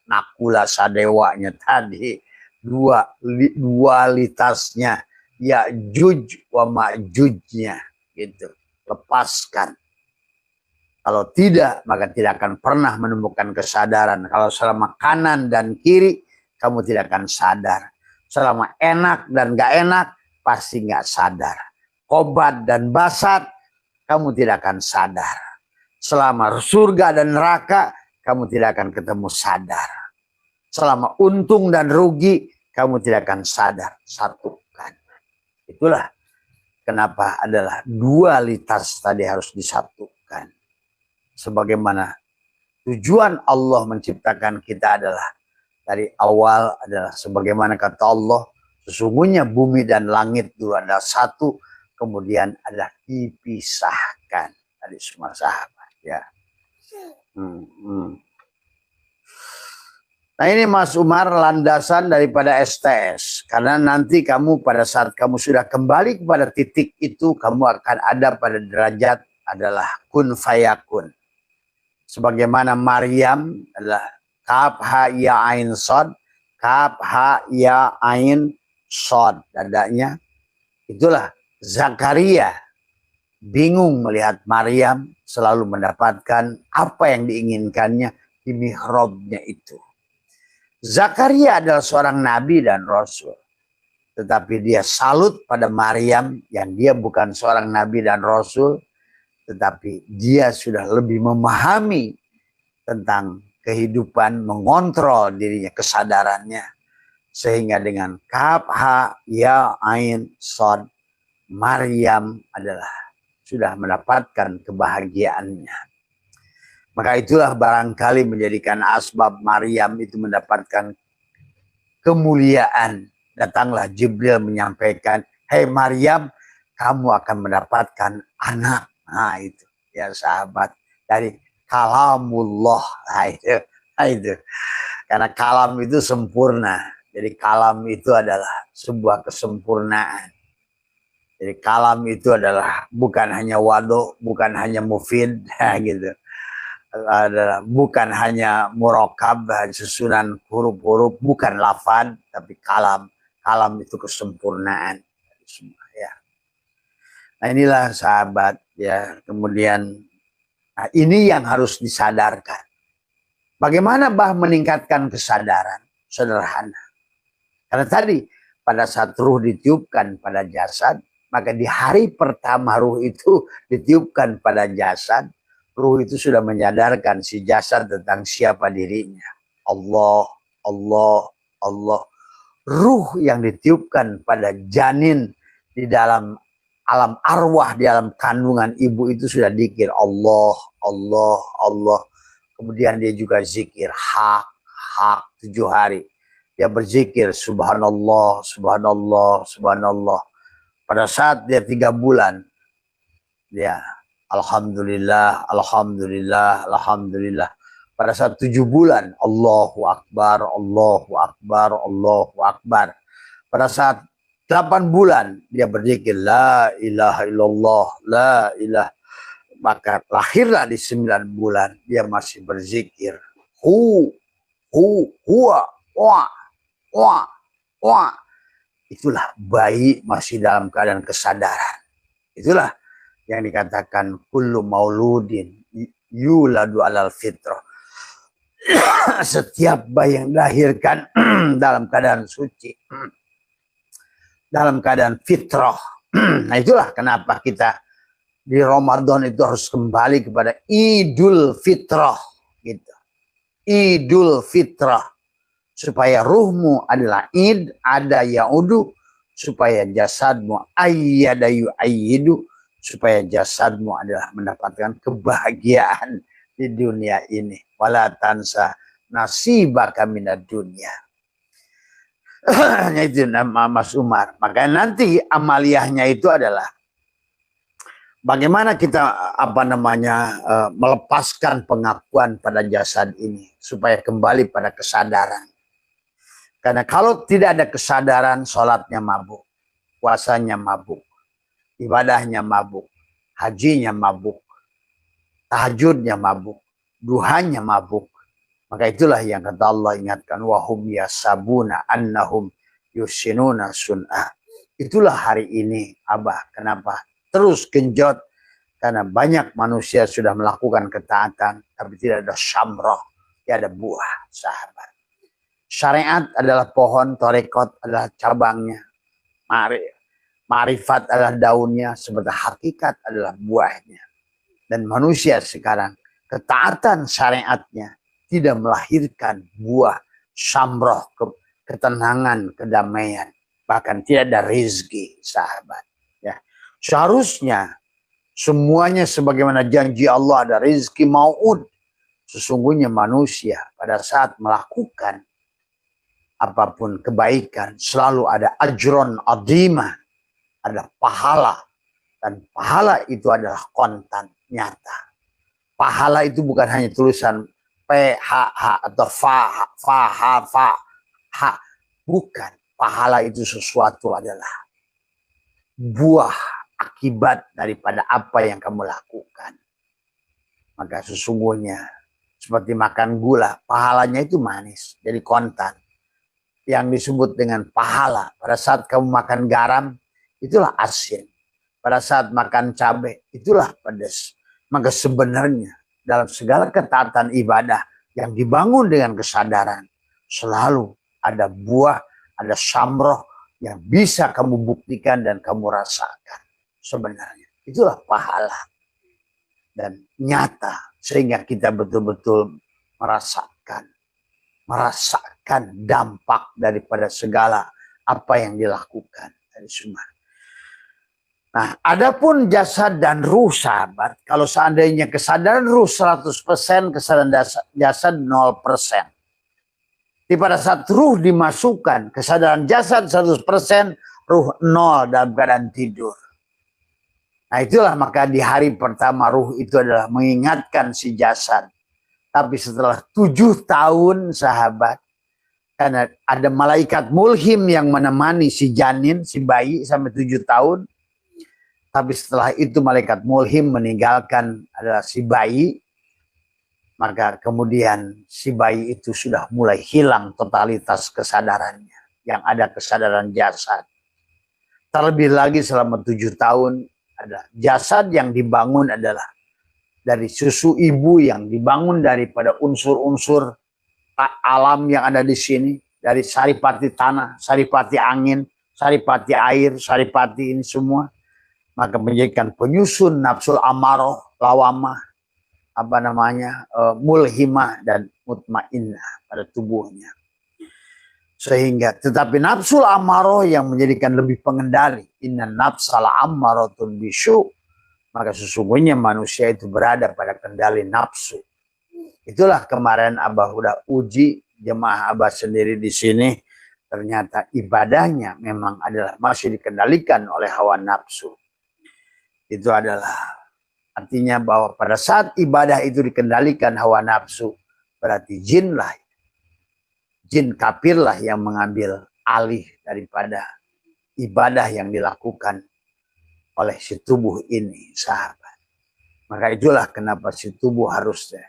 Nakula Sadewanya tadi. Dualitasnya. Ya'juj wa ma'jujnya. Gitu. Lepaskan. Kalau tidak, maka tidak akan pernah menemukan kesadaran. Kalau selama kanan dan kiri, kamu tidak akan sadar. Selama enak dan gak enak, pasti gak sadar. Kobat dan basat, kamu tidak akan sadar. Selama surga dan neraka, kamu tidak akan ketemu sadar. Selama untung dan rugi, kamu tidak akan sadar. Satukan. Itulah kenapa adalah dualitas tadi harus disatukan. Sebagaimana tujuan Allah menciptakan kita adalah dari awal adalah sebagaimana kata Allah, sesungguhnya bumi dan langit dulu adalah satu, kemudian adalah dipisahkan dari semua sahabat. Ya. Nah ini Mas Umar landasan daripada STS. Karena nanti kamu pada saat kamu sudah kembali kepada titik itu, kamu akan ada pada derajat adalah kun fayakun. Sebagaimana Maryam adalah kaf ha ya ain sod, kaf ha ya ain sod. Dadanya. Itulah Zakaria bingung melihat Maryam selalu mendapatkan apa yang diinginkannya di mihrabnya itu. Zakaria adalah seorang nabi dan rasul. Tetapi dia salut pada Maryam yang dia bukan seorang nabi dan rasul. Tetapi dia sudah lebih memahami tentang kehidupan, mengontrol dirinya, kesadarannya. Sehingga dengan kaf ha ya ain sod, Maryam adalah sudah mendapatkan kebahagiaannya. Maka itulah barangkali menjadikan asbab Maryam itu mendapatkan kemuliaan. Datanglah Jibril menyampaikan, hei Maryam, kamu akan mendapatkan anak. Nah itu, ya sahabat. Dari kalamullah. Nah itu. Karena kalam itu sempurna. Jadi kalam itu adalah sebuah kesempurnaan. Jadi kalam itu adalah bukan hanya wado, bukan hanya mufid, gitu. Adalah bukan hanya murokab, susunan huruf-huruf, bukan lafad, tapi kalam. Kalam itu kesempurnaan. Ya. Nah inilah sahabat, ya. Kemudian, nah ini yang harus disadarkan. Bagaimana meningkatkan kesadaran? Sederhana. Karena tadi pada saat ruh ditiupkan pada jasad, maka di hari pertama ruh itu ditiupkan pada jasad, ruh itu sudah menyadarkan si jasad tentang siapa dirinya. Allah, Allah, Allah. Ruh yang ditiupkan pada janin di dalam alam arwah, di alam kandungan ibu itu sudah dikir Allah, Allah, Allah. Kemudian dia juga zikir hak 7 hari. Dia berzikir subhanallah, subhanallah, subhanallah. Pada saat dia 3 bulan, dia alhamdulillah, alhamdulillah, alhamdulillah. Pada saat 7 bulan, Allahu Akbar, Allahu Akbar, Allahu Akbar. Pada saat 8 bulan, dia berzikir la ilaha illallah, la ilaha. Maka lahirlah di 9 bulan, dia masih berzikir huwa, wa. Itulah bayi masih dalam keadaan kesadaran. Itulah yang dikatakan kullu mauludin yuladu alal fitrah. Setiap bayi yang dilahirkan dalam keadaan suci, dalam keadaan fitrah. Nah itulah kenapa kita di Ramadan itu harus kembali kepada Idul Fitrah gitu. Idul Fitrah, supaya ruhmu adalah id, ada yaudu, supaya jasadmu ayyadayu ayyidu, supaya jasadmu adalah mendapatkan kebahagiaan di dunia ini. Wala tansa nasibaka minad dunya. Itu nama Mas Umar. Maka nanti amaliyahnya itu adalah bagaimana kita melepaskan pengakuan pada jasad ini supaya kembali pada kesadaran. Karena kalau tidak ada kesadaran, sholatnya mabuk, puasanya mabuk, ibadahnya mabuk, hajinya mabuk, tahajudnya mabuk, duhanya mabuk. Maka itulah yang kata Allah ingatkan, wahum yasabuna annahum yusinuna sun'ah. Itulah hari ini, Abah, kenapa terus genjot? Karena banyak manusia sudah melakukan ketaatan, tapi tidak ada syamroh, tidak ada buah, sahabat. Syariat adalah pohon, torekot adalah cabangnya, ma'rifat adalah daunnya, sementara hakikat adalah buahnya. Dan manusia sekarang, ketaatan syariatnya tidak melahirkan buah, syamroh, ketenangan, kedamaian. Bahkan tidak ada rezeki, sahabat. Ya. Seharusnya semuanya sebagaimana janji Allah ada rezeki mau'ud. Sesungguhnya manusia pada saat melakukan apapun kebaikan selalu ada ajron adhimah, ada pahala, dan pahala itu adalah kontan nyata. Pahala itu bukan hanya tulisan PHH atau FH, bukan. Pahala itu sesuatu adalah buah akibat daripada apa yang kamu lakukan. Maka sesungguhnya seperti makan gula, pahalanya itu manis, jadi kontan. Yang disebut dengan pahala. Pada saat kamu makan garam, itulah asin. Pada saat makan cabai, itulah pedas. Maka sebenarnya dalam segala ketaatan ibadah yang dibangun dengan kesadaran, selalu ada buah, ada syamroh yang bisa kamu buktikan dan kamu rasakan. Sebenarnya itulah pahala. Dan nyata sehingga kita betul-betul merasakan dampak daripada segala apa yang dilakukan dari semua. Nah, adapun jasad dan ruh, sahabat, kalau seandainya kesadaran ruh 100%, kesadaran jasad 0%. Di pada saat ruh dimasukkan, kesadaran jasad 100%, ruh 0 dalam keadaan tidur. Nah, itulah maka di hari pertama ruh itu adalah mengingatkan si jasad. Tapi setelah 7 tahun, sahabat, karena ada malaikat mulhim yang menemani si janin, si bayi sampai 7 tahun. Tapi setelah itu malaikat mulhim meninggalkan adalah si bayi. Maka kemudian si bayi itu sudah mulai hilang totalitas kesadarannya. Yang ada kesadaran jasad. Terlebih lagi selama 7 tahun, ada jasad yang dibangun adalah dari susu ibu yang dibangun daripada unsur-unsur alam yang ada di sini. Dari saripati tanah, saripati angin, saripati air, saripati ini semua. Maka menjadikan penyusun nafsul amaroh, lawamah, mulhimah dan mutmainnah pada tubuhnya. Sehingga tetapi nafsul amaroh yang menjadikan lebih pengendali. Inna nafsal ammaratun bisu. Maka sesungguhnya manusia itu berada pada kendali nafsu. Itulah kemarin Abah udah uji jemaah Abah sendiri di sini. Ternyata ibadahnya memang adalah masih dikendalikan oleh hawa nafsu. Itu adalah artinya bahwa pada saat ibadah itu dikendalikan hawa nafsu, berarti jin kafirlah yang mengambil alih daripada ibadah yang dilakukan oleh si tubuh ini, sahabat. Maka itulah kenapa si tubuh harusnya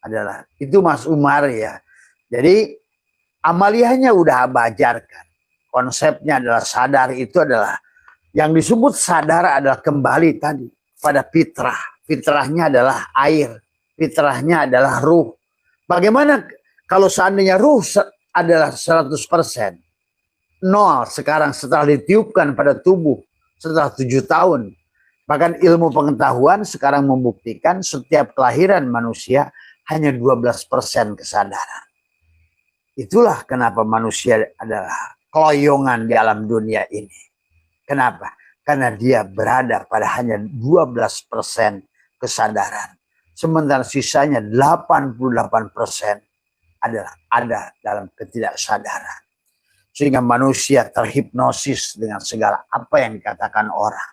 adalah itu Mas Umar ya. Jadi amaliyahnya udah Abah ajarkan. Konsepnya adalah sadar itu adalah yang disebut sadar adalah kembali tadi pada fitrah. Fitrahnya adalah air. Fitrahnya adalah ruh. Bagaimana kalau seandainya ruh adalah 100%? Nol sekarang setelah ditiupkan pada tubuh. Setelah 7 tahun. Bahkan ilmu pengetahuan sekarang membuktikan setiap kelahiran manusia hanya 12% kesadaran. Itulah kenapa manusia adalah keloyongan di alam dunia ini. Kenapa? Karena dia berada pada hanya 12% kesadaran. Sementara sisanya 88% adalah ada dalam ketidaksadaran. Sehingga manusia terhipnosis dengan segala apa yang dikatakan orang.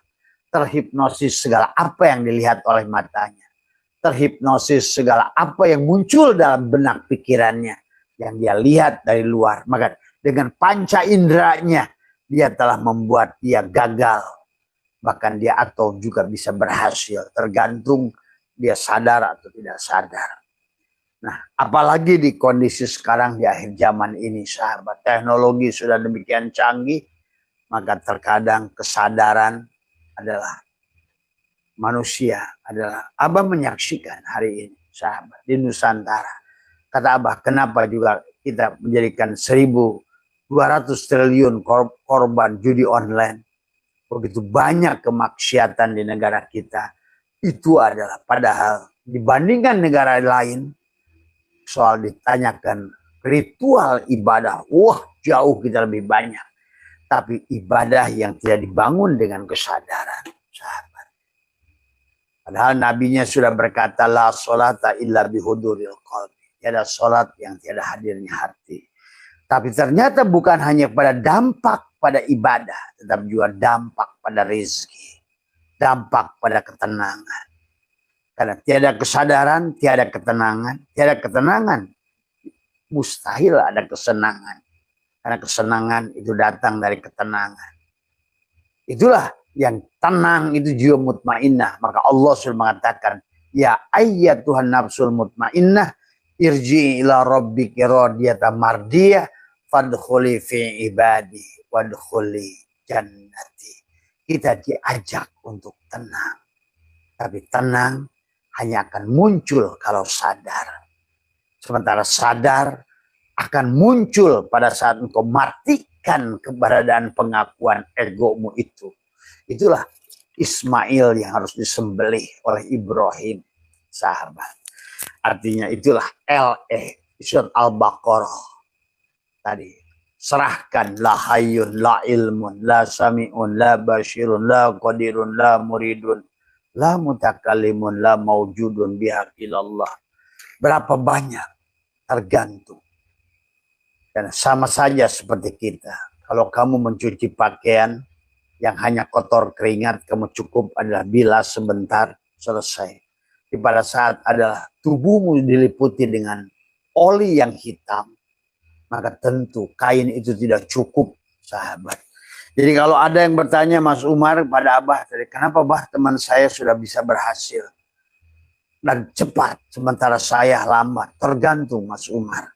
Terhipnosis segala apa yang dilihat oleh matanya. Terhipnosis segala apa yang muncul dalam benak pikirannya. Yang dia lihat dari luar. Maka dengan panca inderanya dia telah membuat dia gagal. Bahkan dia atau juga bisa berhasil. Tergantung dia sadar atau tidak sadar. Nah, apalagi di kondisi sekarang di akhir zaman ini, sahabat, teknologi sudah demikian canggih, maka terkadang kesadaran adalah manusia adalah Abah menyaksikan hari ini, sahabat, di Nusantara. Kata Abah, kenapa juga kita menjadikan 1.200 triliun korban judi online? Begitu banyak kemaksiatan di negara kita. Itu adalah padahal dibandingkan negara lain, soal ditanyakan ritual ibadah, wah jauh kita lebih banyak. Tapi ibadah yang tidak dibangun dengan kesadaran, sahabat. Padahal nabinya sudah berkata, la sholata illa bihuduril qalbi. Tiada sholat yang tiada hadirnya hati. Tapi ternyata bukan hanya pada dampak pada ibadah, tetapi juga dampak pada rezeki. Dampak pada ketenangan. Karena tiada kesadaran, tiada ketenangan. Tiada ketenangan, mustahil ada kesenangan. Karena kesenangan itu datang dari ketenangan. Itulah yang tenang itu jiwa mutmainnah. Maka Allah sudah mengatakan, ya ayyatuhan nafsul mutmainnah, irji ila rabbiki radiyatan mardiyah, fadkhuli fi ibadi, wadkhuli jannati. Kita diajak untuk tenang. Tapi tenang hanya akan muncul kalau sadar. Sementara sadar akan muncul pada saat engkau matikan keberadaan pengakuan egomu itu. Itulah Ismail yang harus disembelih oleh Ibrahim, sahabat. Artinya itulah surat Al-Baqarah tadi. Serahkan la hayyun, la ilmun, la sami'un, la basyirun, la qadirun, la muridun, la mutakallimun, la mawjudun bihaqilallah. Berapa banyak? Tergantung. Dan sama saja seperti kita. Kalau kamu mencuci pakaian yang hanya kotor keringat, kamu cukup adalah bilas sebentar, selesai. Di pada saat adalah tubuhmu diliputi dengan oli yang hitam, maka tentu kain itu tidak cukup, sahabat. Jadi kalau ada yang bertanya, Mas Umar, pada Abah, kenapa Bah teman saya sudah bisa berhasil dan cepat, sementara saya lambat? Tergantung Mas Umar.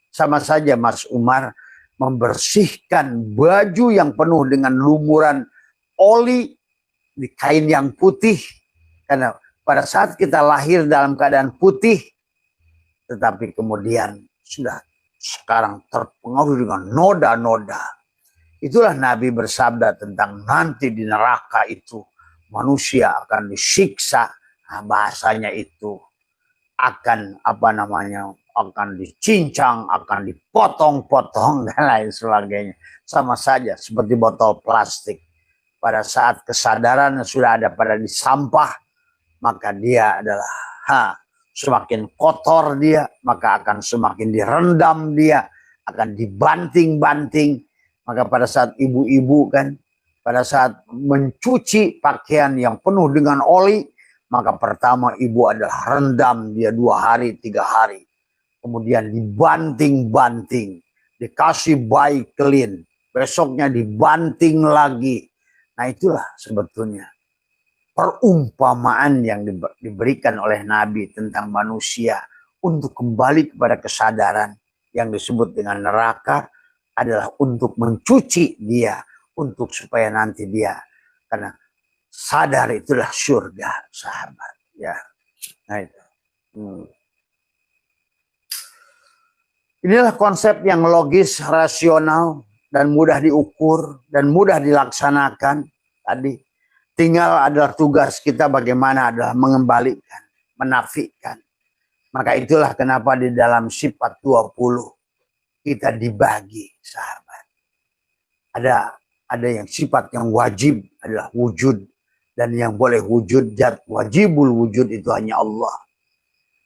Sama saja Mas Umar membersihkan baju yang penuh dengan lumuran oli di kain yang putih. Karena pada saat kita lahir dalam keadaan putih, tetapi kemudian sudah sekarang terpengaruh dengan noda-noda. Itulah Nabi bersabda tentang nanti di neraka itu manusia akan disiksa. Nah, bahasanya itu akan akan dicincang, akan dipotong-potong dan lain sebagainya. Sama saja seperti botol plastik. Pada saat kesadaran sudah ada pada di sampah, maka dia adalah semakin kotor dia, maka akan semakin direndam dia, akan dibanting-banting. Maka pada saat ibu-ibu kan, pada saat mencuci pakaian yang penuh dengan oli, maka pertama ibu adalah rendam dia 2 hari, 3 hari. Kemudian dibanting-banting, dikasih bayi clean, besoknya dibanting lagi. Nah itulah sebetulnya perumpamaan yang diberikan oleh Nabi tentang manusia untuk kembali kepada kesadaran yang disebut dengan neraka adalah untuk mencuci dia, untuk supaya nanti dia, karena sadar itulah surga, sahabat. Ya, nah itu. Inilah konsep yang logis, rasional, dan mudah diukur, dan mudah dilaksanakan tadi. Tinggal adalah tugas kita bagaimana adalah mengembalikan, menafikan. Maka itulah kenapa di dalam sifat 20 kita dibagi, sahabat. Ada yang sifat yang wajib adalah wujud, dan yang boleh wujud, wajibul wujud itu hanya Allah.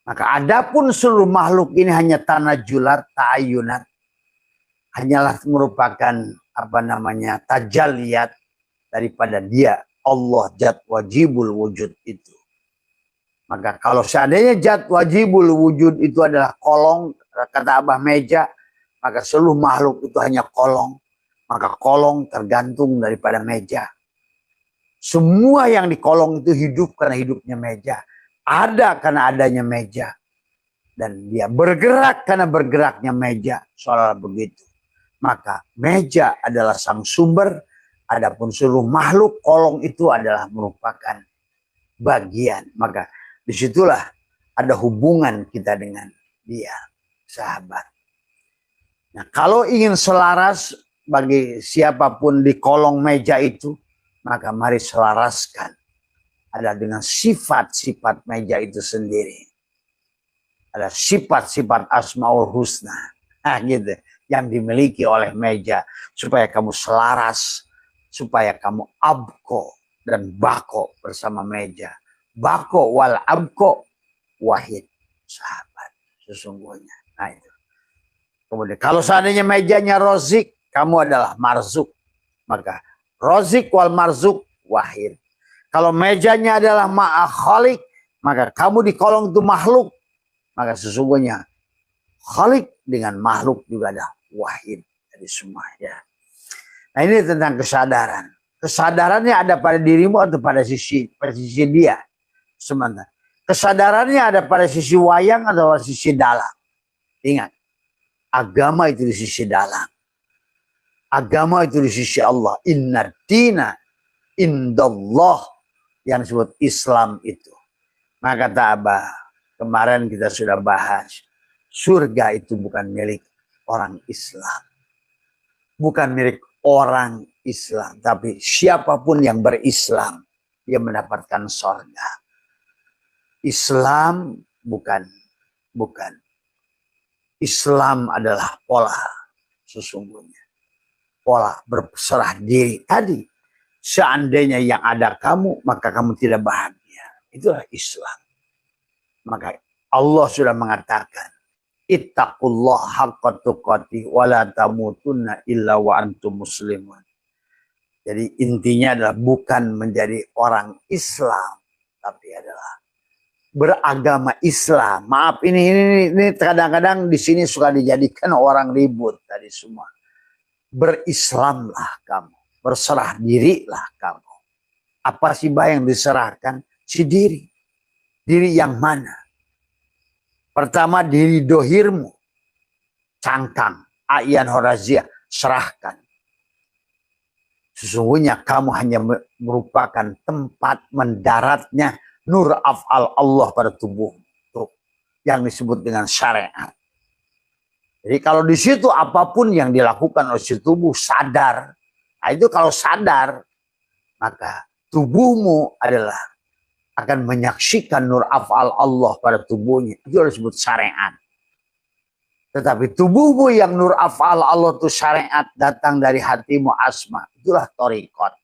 Maka adapun seluruh makhluk ini hanya tanajulat, ta'ayunat. hanyalah merupakan apa namanya tajalliyat daripada dia Allah zat wajibul wujud itu. Maka kalau seandainya zat wajibul wujud itu adalah kolong, kata Abah meja, maka seluruh makhluk itu hanya kolong. Maka kolong tergantung daripada meja. Semua yang di kolong itu hidup karena hidupnya meja. Ada karena adanya meja. Dan dia bergerak karena bergeraknya meja. Soal begitu. Maka meja adalah sang sumber. Adapun seluruh makhluk kolong itu adalah merupakan bagian. Maka disitulah ada hubungan kita dengan dia. Sahabat. Nah, kalau ingin selaras bagi siapapun di kolong meja itu, maka mari selaraskan ada dengan sifat-sifat meja itu sendiri. Ada sifat-sifat Asmaul Husna, gitu, yang dimiliki oleh meja supaya kamu selaras, supaya kamu abko dan bako bersama meja. Bako wal abko wahid, sahabat, sesungguhnya. Nah itu. Kemudian kalau seandainya mejanya rozik, kamu adalah marzuk, maka rozik wal marzuk wahid. Kalau mejanya adalah ma'akhalik, maka kamu di kolong itu makhluk. Maka sesungguhnya khalik dengan makhluk juga ada wahid dari semua. Ya. Nah ini tentang kesadaran. Kesadarannya ada pada dirimu atau pada sisi dia. Sementara kesadarannya ada pada sisi wayang atau sisi dalam. Ingat, agama itu di sisi dalam. Agama itu di sisi Allah. Inna dina indallah, yang disebut Islam itu. Maka kata Abah, kemarin kita sudah bahas, surga itu bukan milik orang Islam. Bukan milik orang Islam. Tapi siapapun yang berislam, dia mendapatkan surga. Islam bukan. Islam adalah pola sesungguhnya. Pola berserah diri tadi. Seandainya yang ada kamu, maka kamu tidak bahagia. Itulah Islam. Maka Allah sudah mengatakan, ittaqullah haqqa tuqatih wa la tamutunna illa wa antum muslimun. Jadi intinya adalah bukan menjadi orang Islam, tapi adalah beragama Islam. Maaf, ini kadang-kadang di sini suka dijadikan orang ribut tadi semua. Berislamlah kamu, berserah dirilah kamu. Apa sih bah yang diserahkan? Si diri. Diri yang mana? Pertama diri dohirmu, cangkang, ayan horazia, serahkan. Sesungguhnya kamu hanya merupakan tempat mendaratnya nur af'al Allah pada tubuh. Yang disebut dengan syariat. Jadi kalau di situ apapun yang dilakukan oleh si tubuh sadar. Nah itu kalau sadar, maka tubuhmu adalah akan menyaksikan nur af'al Allah pada tubuhnya. Itu disebut syariat. Tetapi tubuhmu yang nur af'al Allah itu syariat datang dari hatimu asma. Itulah thariqat.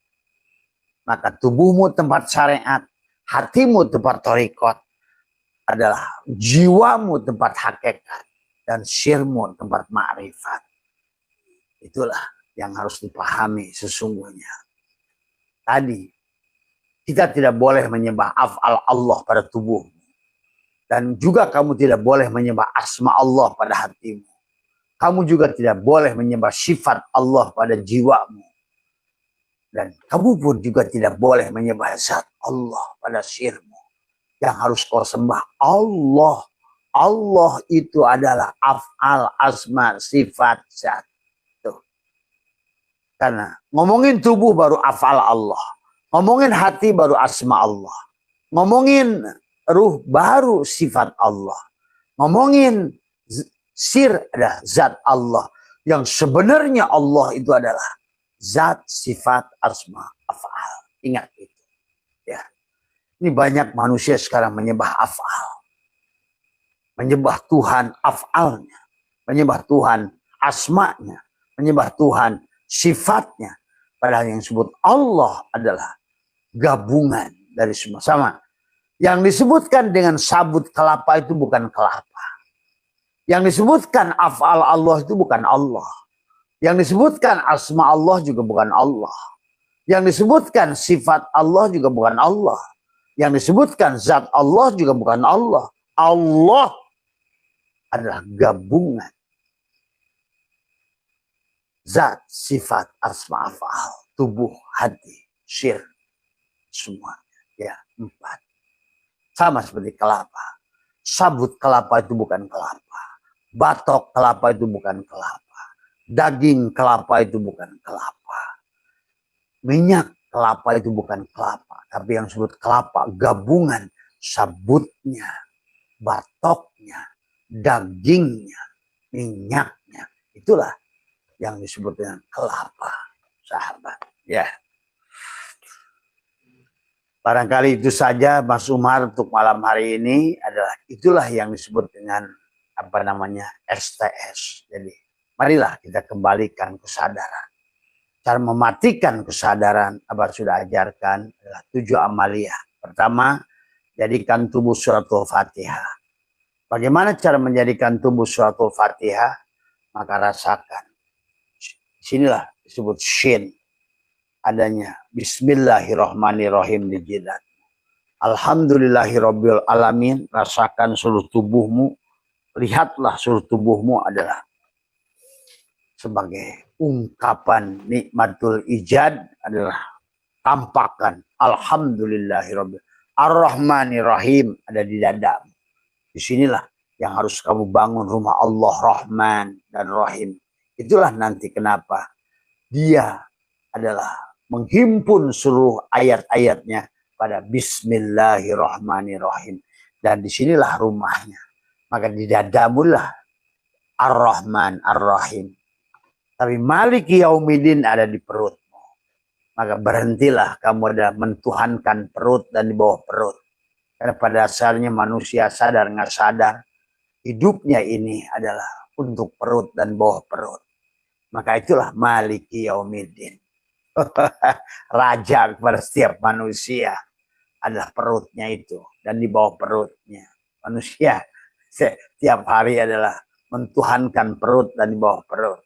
Maka tubuhmu tempat syariat, hatimu tempat thariqat, adalah jiwamu tempat hakikat, dan sirmu tempat ma'rifat. Itulah yang harus dipahami sesungguhnya. Tadi, kita tidak boleh menyembah af'al Allah pada tubuhmu. Dan juga kamu tidak boleh menyembah asma Allah pada hatimu. Kamu juga tidak boleh menyembah sifat Allah pada jiwamu. Dan kamu pun juga tidak boleh menyembah zat Allah pada sirmu. Yang harus kau sembah Allah. Allah itu adalah af'al, asma, sifat, zat. Tuh. Karena ngomongin tubuh baru af'al Allah. Ngomongin hati baru asma Allah. Ngomongin ruh baru sifat Allah. Ngomongin sir adalah zat Allah. Yang sebenarnya Allah itu adalah zat, sifat, asma, af'al. Ingat itu. Ya. Ini banyak manusia sekarang menyembah af'al. Menyembah Tuhan af'alnya. Menyembah Tuhan asma'nya. Menyembah Tuhan sifatnya. Padahal yang disebut Allah adalah gabungan dari semua. Sama. Yang disebutkan dengan sabut kelapa itu bukan kelapa. Yang disebutkan af'al Allah itu bukan Allah. Yang disebutkan asma Allah juga bukan Allah. Yang disebutkan sifat Allah juga bukan Allah. Yang disebutkan zat Allah juga bukan Allah. Allah adalah gabungan zat, sifat, asma, af'al, tubuh, hati, syir, semuanya. Ya, 4. Sama seperti kelapa. Sabut kelapa itu bukan kelapa. Batok kelapa itu bukan kelapa. Daging kelapa itu bukan kelapa. Minyak kelapa itu bukan kelapa. Tapi yang disebut kelapa, gabungan sabutnya, batoknya, dagingnya, minyaknya. Itulah yang disebut dengan kelapa, sahabat. Ya. Barangkali itu saja Mas Umar untuk malam hari ini, adalah itulah yang disebut dengan apa namanya STS. Jadi marilah kita kembalikan kesadaran. Cara mematikan kesadaran Abah sudah ajarkan adalah 7 amaliyah. Pertama, jadikan tubuh suratul Fatihah. Bagaimana cara menjadikan tubuh suratul Fatihah? Maka rasakan. Sinilah disebut shin. Adanya Bismillahirrahmanirrahim di jidat. Alhamdulillahirabbil alamin, rasakan seluruh tubuhmu, lihatlah seluruh tubuhmu adalah sebagai ungkapan nikmatul ijad, adalah tampakkan alhamdulillahirabbil ar-rahmanirrahim ada di dadamu. Disinilah yang harus kamu bangun rumah Allah Rahman dan Rahim. Itulah nanti kenapa dia adalah menghimpun seluruh ayat-ayatnya pada Bismillahirrahmanirrahim. Dan disinilah rumahnya. Maka di dadamulah Ar-Rahman, Ar-Rahim. Tapi Maliki Yaumiddin ada di perutmu. Maka berhentilah kamu ada mentuhankan perut dan di bawah perut. Karena pada dasarnya manusia sadar nggak sadar, hidupnya ini adalah untuk perut dan bawah perut. Maka itulah Maliki Yaumiddin. Raja kepada setiap manusia adalah perutnya itu, dan di bawah perutnya manusia setiap hari adalah mentuhankan perut dan di bawah perut.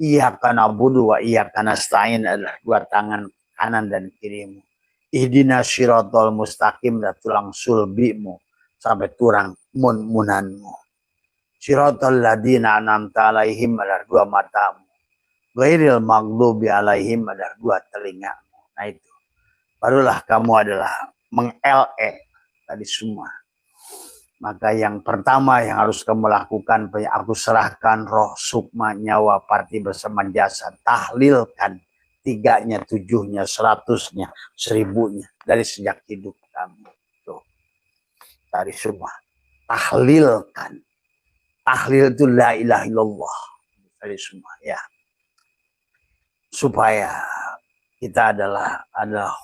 Iyyaka na'budu wa iyyaka nasta'in adalah 2 tangan kanan dan kirimu. Ihdinas siratal mustaqim dan tulang sulbimu sampai tulang munanmu. Siratal ladzina an'amta alaihim adalah 2 matamu. Ghairil maghdubi alaihim adalah 2 telingamu. Nah itu. Barulah kamu adalah meng-LE tadi semua. Maka yang pertama yang harus kamu lakukan, aku serahkan roh, sukma, nyawa, parti bersama jasad. Tahlilkan 3-nya, 7-nya, 100-nya, 1000-nya dari sejak hidup kamu. Tuh. Dari semua. Tahlilkan. Tahlil itu la ilaha illallah. Dari semua ya. Supaya kita adalah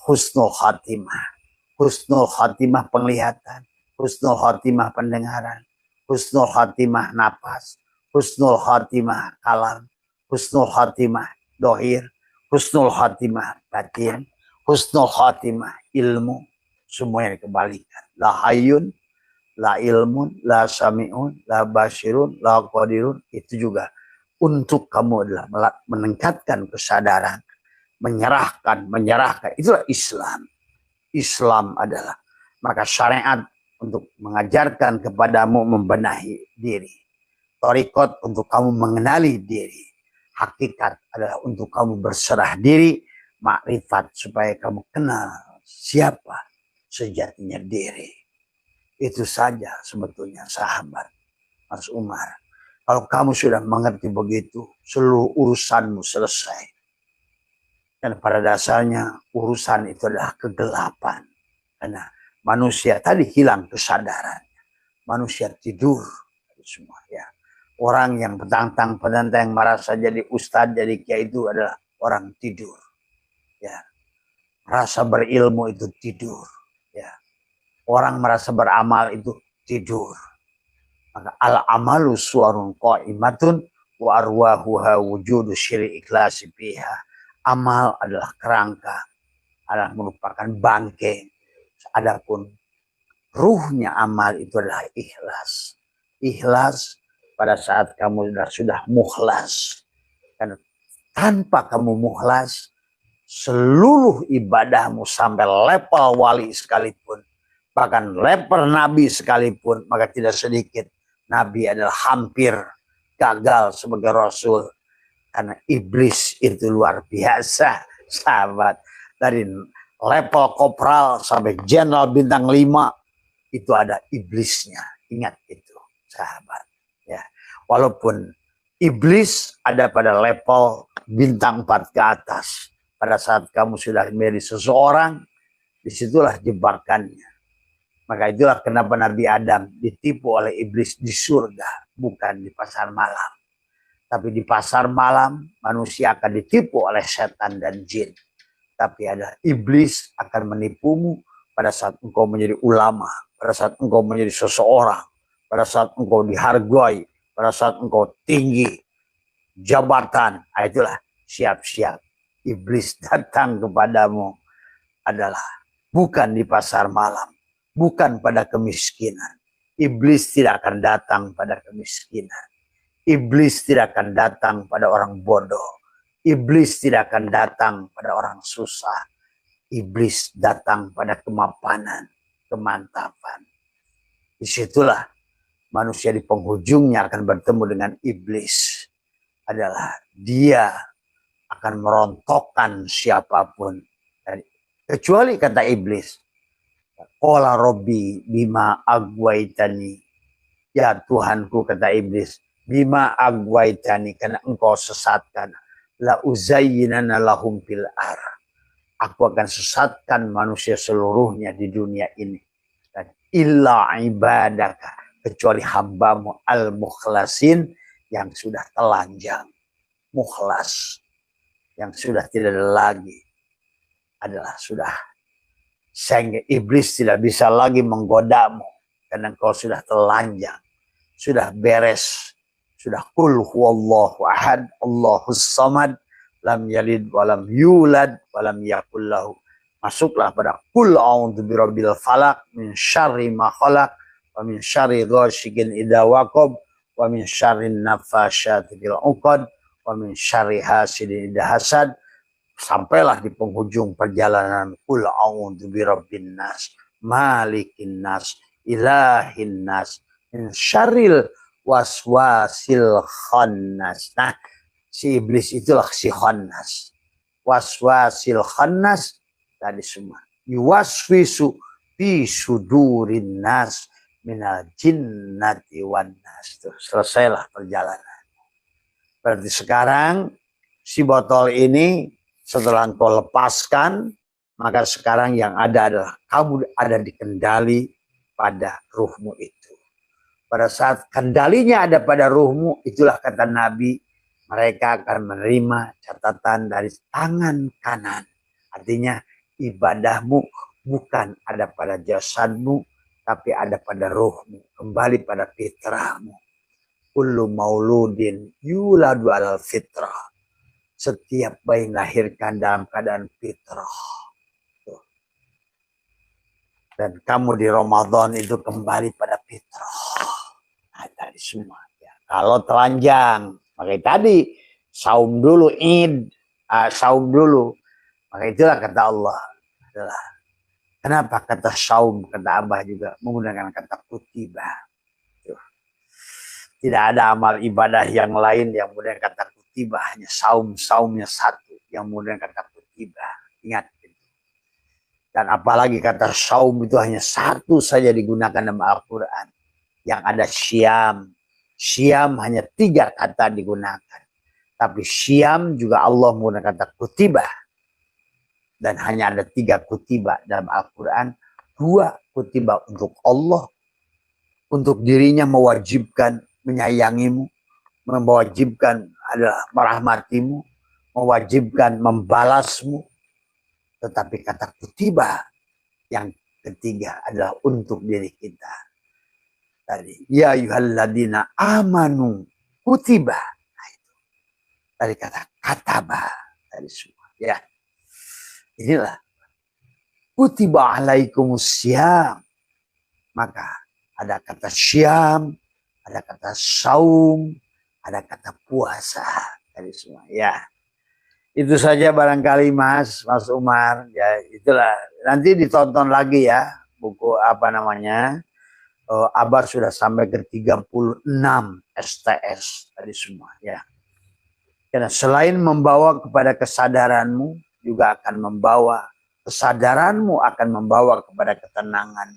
husnul khatimah. Husnul khatimah penglihatan, husnul khatimah pendengaran, husnul khatimah napas, husnul khatimah kalam, husnul khatimah dohir, husnul khatimah batin, husnul khatimah ilmu. Semuanya dikembalikan. La hayyun, la ilmun, la sami'un, la basirun, la qadirun. Itu juga untuk kamu adalah meningkatkan kesadaran, menyerahkan. Itulah Islam. Islam adalah maka syariat untuk mengajarkan kepadamu membenahi diri. Thariqat untuk kamu mengenali diri. Hakikat adalah untuk kamu berserah diri. Makrifat supaya kamu kenal siapa sejatinya diri. Itu saja sebetulnya sahabat Mas Umar. Kalau kamu sudah mengerti begitu, seluruh urusanmu selesai. Dan pada dasarnya urusan itu adalah kegelapan. Karena manusia tadi hilang kesadaran. Manusia tidur. Semua ya. Orang yang petantang-petantang merasa jadi ustadz, jadi kiai itu adalah orang tidur. Ya. Rasa berilmu itu tidur. Ya. Orang merasa beramal itu tidur. Maka al-amalu suarun qa'imatun wa arwahuha wujudu syiri ikhlasi biha. Amal adalah kerangka, adalah merupakan bangkai. Adapun ruhnya amal itu adalah ikhlas. Ikhlas pada saat kamu sudah mukhlas. Karena tanpa kamu mukhlas, seluruh ibadahmu sampai level wali sekalipun, bahkan level nabi sekalipun, maka tidak sedikit nabi adalah hampir gagal sebagai rasul. Karena iblis itu luar biasa, sahabat. Dari level kopral sampai jenderal bintang 5 itu ada iblisnya. Ingat itu, sahabat. Ya, walaupun iblis ada pada level bintang 4 ke atas. Pada saat kamu sudah menjadi seseorang, disitulah jebakannya. Maka itulah kenapa Nabi Adam ditipu oleh iblis di surga, bukan di pasar malam. Tapi di pasar malam manusia akan ditipu oleh setan dan jin. Tapi ada iblis akan menipumu pada saat engkau menjadi ulama, pada saat engkau menjadi seseorang, pada saat engkau dihargai, pada saat engkau tinggi jabatan. Itulah siap-siap iblis datang kepadamu adalah bukan di pasar malam, bukan pada kemiskinan. Iblis tidak akan datang pada kemiskinan. Iblis tidak akan datang pada orang bodoh. Iblis tidak akan datang pada orang susah. Iblis datang pada kemapanan, kemantapan. Disitulah manusia di penghujungnya akan bertemu dengan iblis. Adalah dia akan merontokkan siapapun. Kecuali kata iblis, qala robbi bima agwaitani. Ya Tuhanku, kata iblis, bima agwaitani, karena engkau sesatkan, la uzayyinana lahum fil ar. Aku akan sesatkan manusia seluruhnya di dunia ini. Dan illa ibadaka, kecuali hambamu al-mukhlasin, yang sudah telanjang, mukhlas, yang sudah tidak ada lagi, adalah sudah, sehingga iblis tidak bisa lagi menggodamu karena engkau sudah telanjang, sudah beres, sudah qul huwallahu ahad, Allahus samad, lam yalid walam yulad walam yakul lahu. Masuklah pada qul a'udzu birabbil falaq min syarri ma khalaq wa min syarri ghasiqin idza waqab wa min syarrin nafasyati fil 'uqad wa min syarri hasidin idza hasad. Sampailah di penghujung perjalanan qul a'udzu birabbin nas malikin nas ilahin nas min syarril waswasil khannas. Nah, si iblis itulah si khannas. Waswasil khannas tadi semua. Yuwaswisu fi sudurin nas minal jinnati wan nas. Tuh, selesailah perjalanan. Berarti sekarang si botol ini setelah engkau lepaskan, maka sekarang yang ada adalah kamu ada di kendali pada ruhmu itu. Pada saat kendalinya ada pada ruhmu, itulah kata Nabi, mereka akan menerima catatan dari tangan kanan. Artinya ibadahmu bukan ada pada jasadmu, tapi ada pada ruhmu, kembali pada fitrahmu. Kullu mauludin yuladu alal fitrah. Setiap bayi lahirkan dalam keadaan fitrah. Dan kamu di Ramadan itu kembali pada fitrah. Nah, tadi semua. Ya. Kalau telanjang, makanya tadi saum dulu, saum dulu. Maka itulah kata Allah. Adalah, kenapa kata saum, kata Abah juga menggunakan kata kutiba. Tidak ada amal ibadah yang lain yang menggunakan kata kutiba, hanya saumnya satu yang menggunakan kata kutiba. Ingat. Dan apalagi kata saum itu hanya satu saja digunakan dalam Al-Quran. Yang ada syam. Syam hanya 3 kata digunakan. Tapi syam juga Allah menggunakan kata kutiba. Dan hanya ada 3 kutiba dalam Al-Quran. 2 kutiba untuk Allah. Untuk dirinya mewajibkan menyayangimu. Mewajibkan adalah merahmatimu. Mewajibkan membalasmu. Tetapi kata kutiba yang ketiga adalah untuk diri kita. Tadi, ya ayyuhalladzina amanu kutiba. Nah, itu. Tadi kata kataba. Tadi semua. Ya. Inilah. Kutiba alaikumussyam. Maka ada kata syam, ada kata saum, ada kata puasa. tadi semua. Ya, itu saja barangkali Mas Umar. Ya, itulah. Nanti ditonton lagi ya buku apa namanya. Abad sudah sampai ke 36 STS tadi semua ya. Karena selain membawa kepada kesadaranmu, juga akan membawa kesadaranmu akan membawa kepada ketenangan.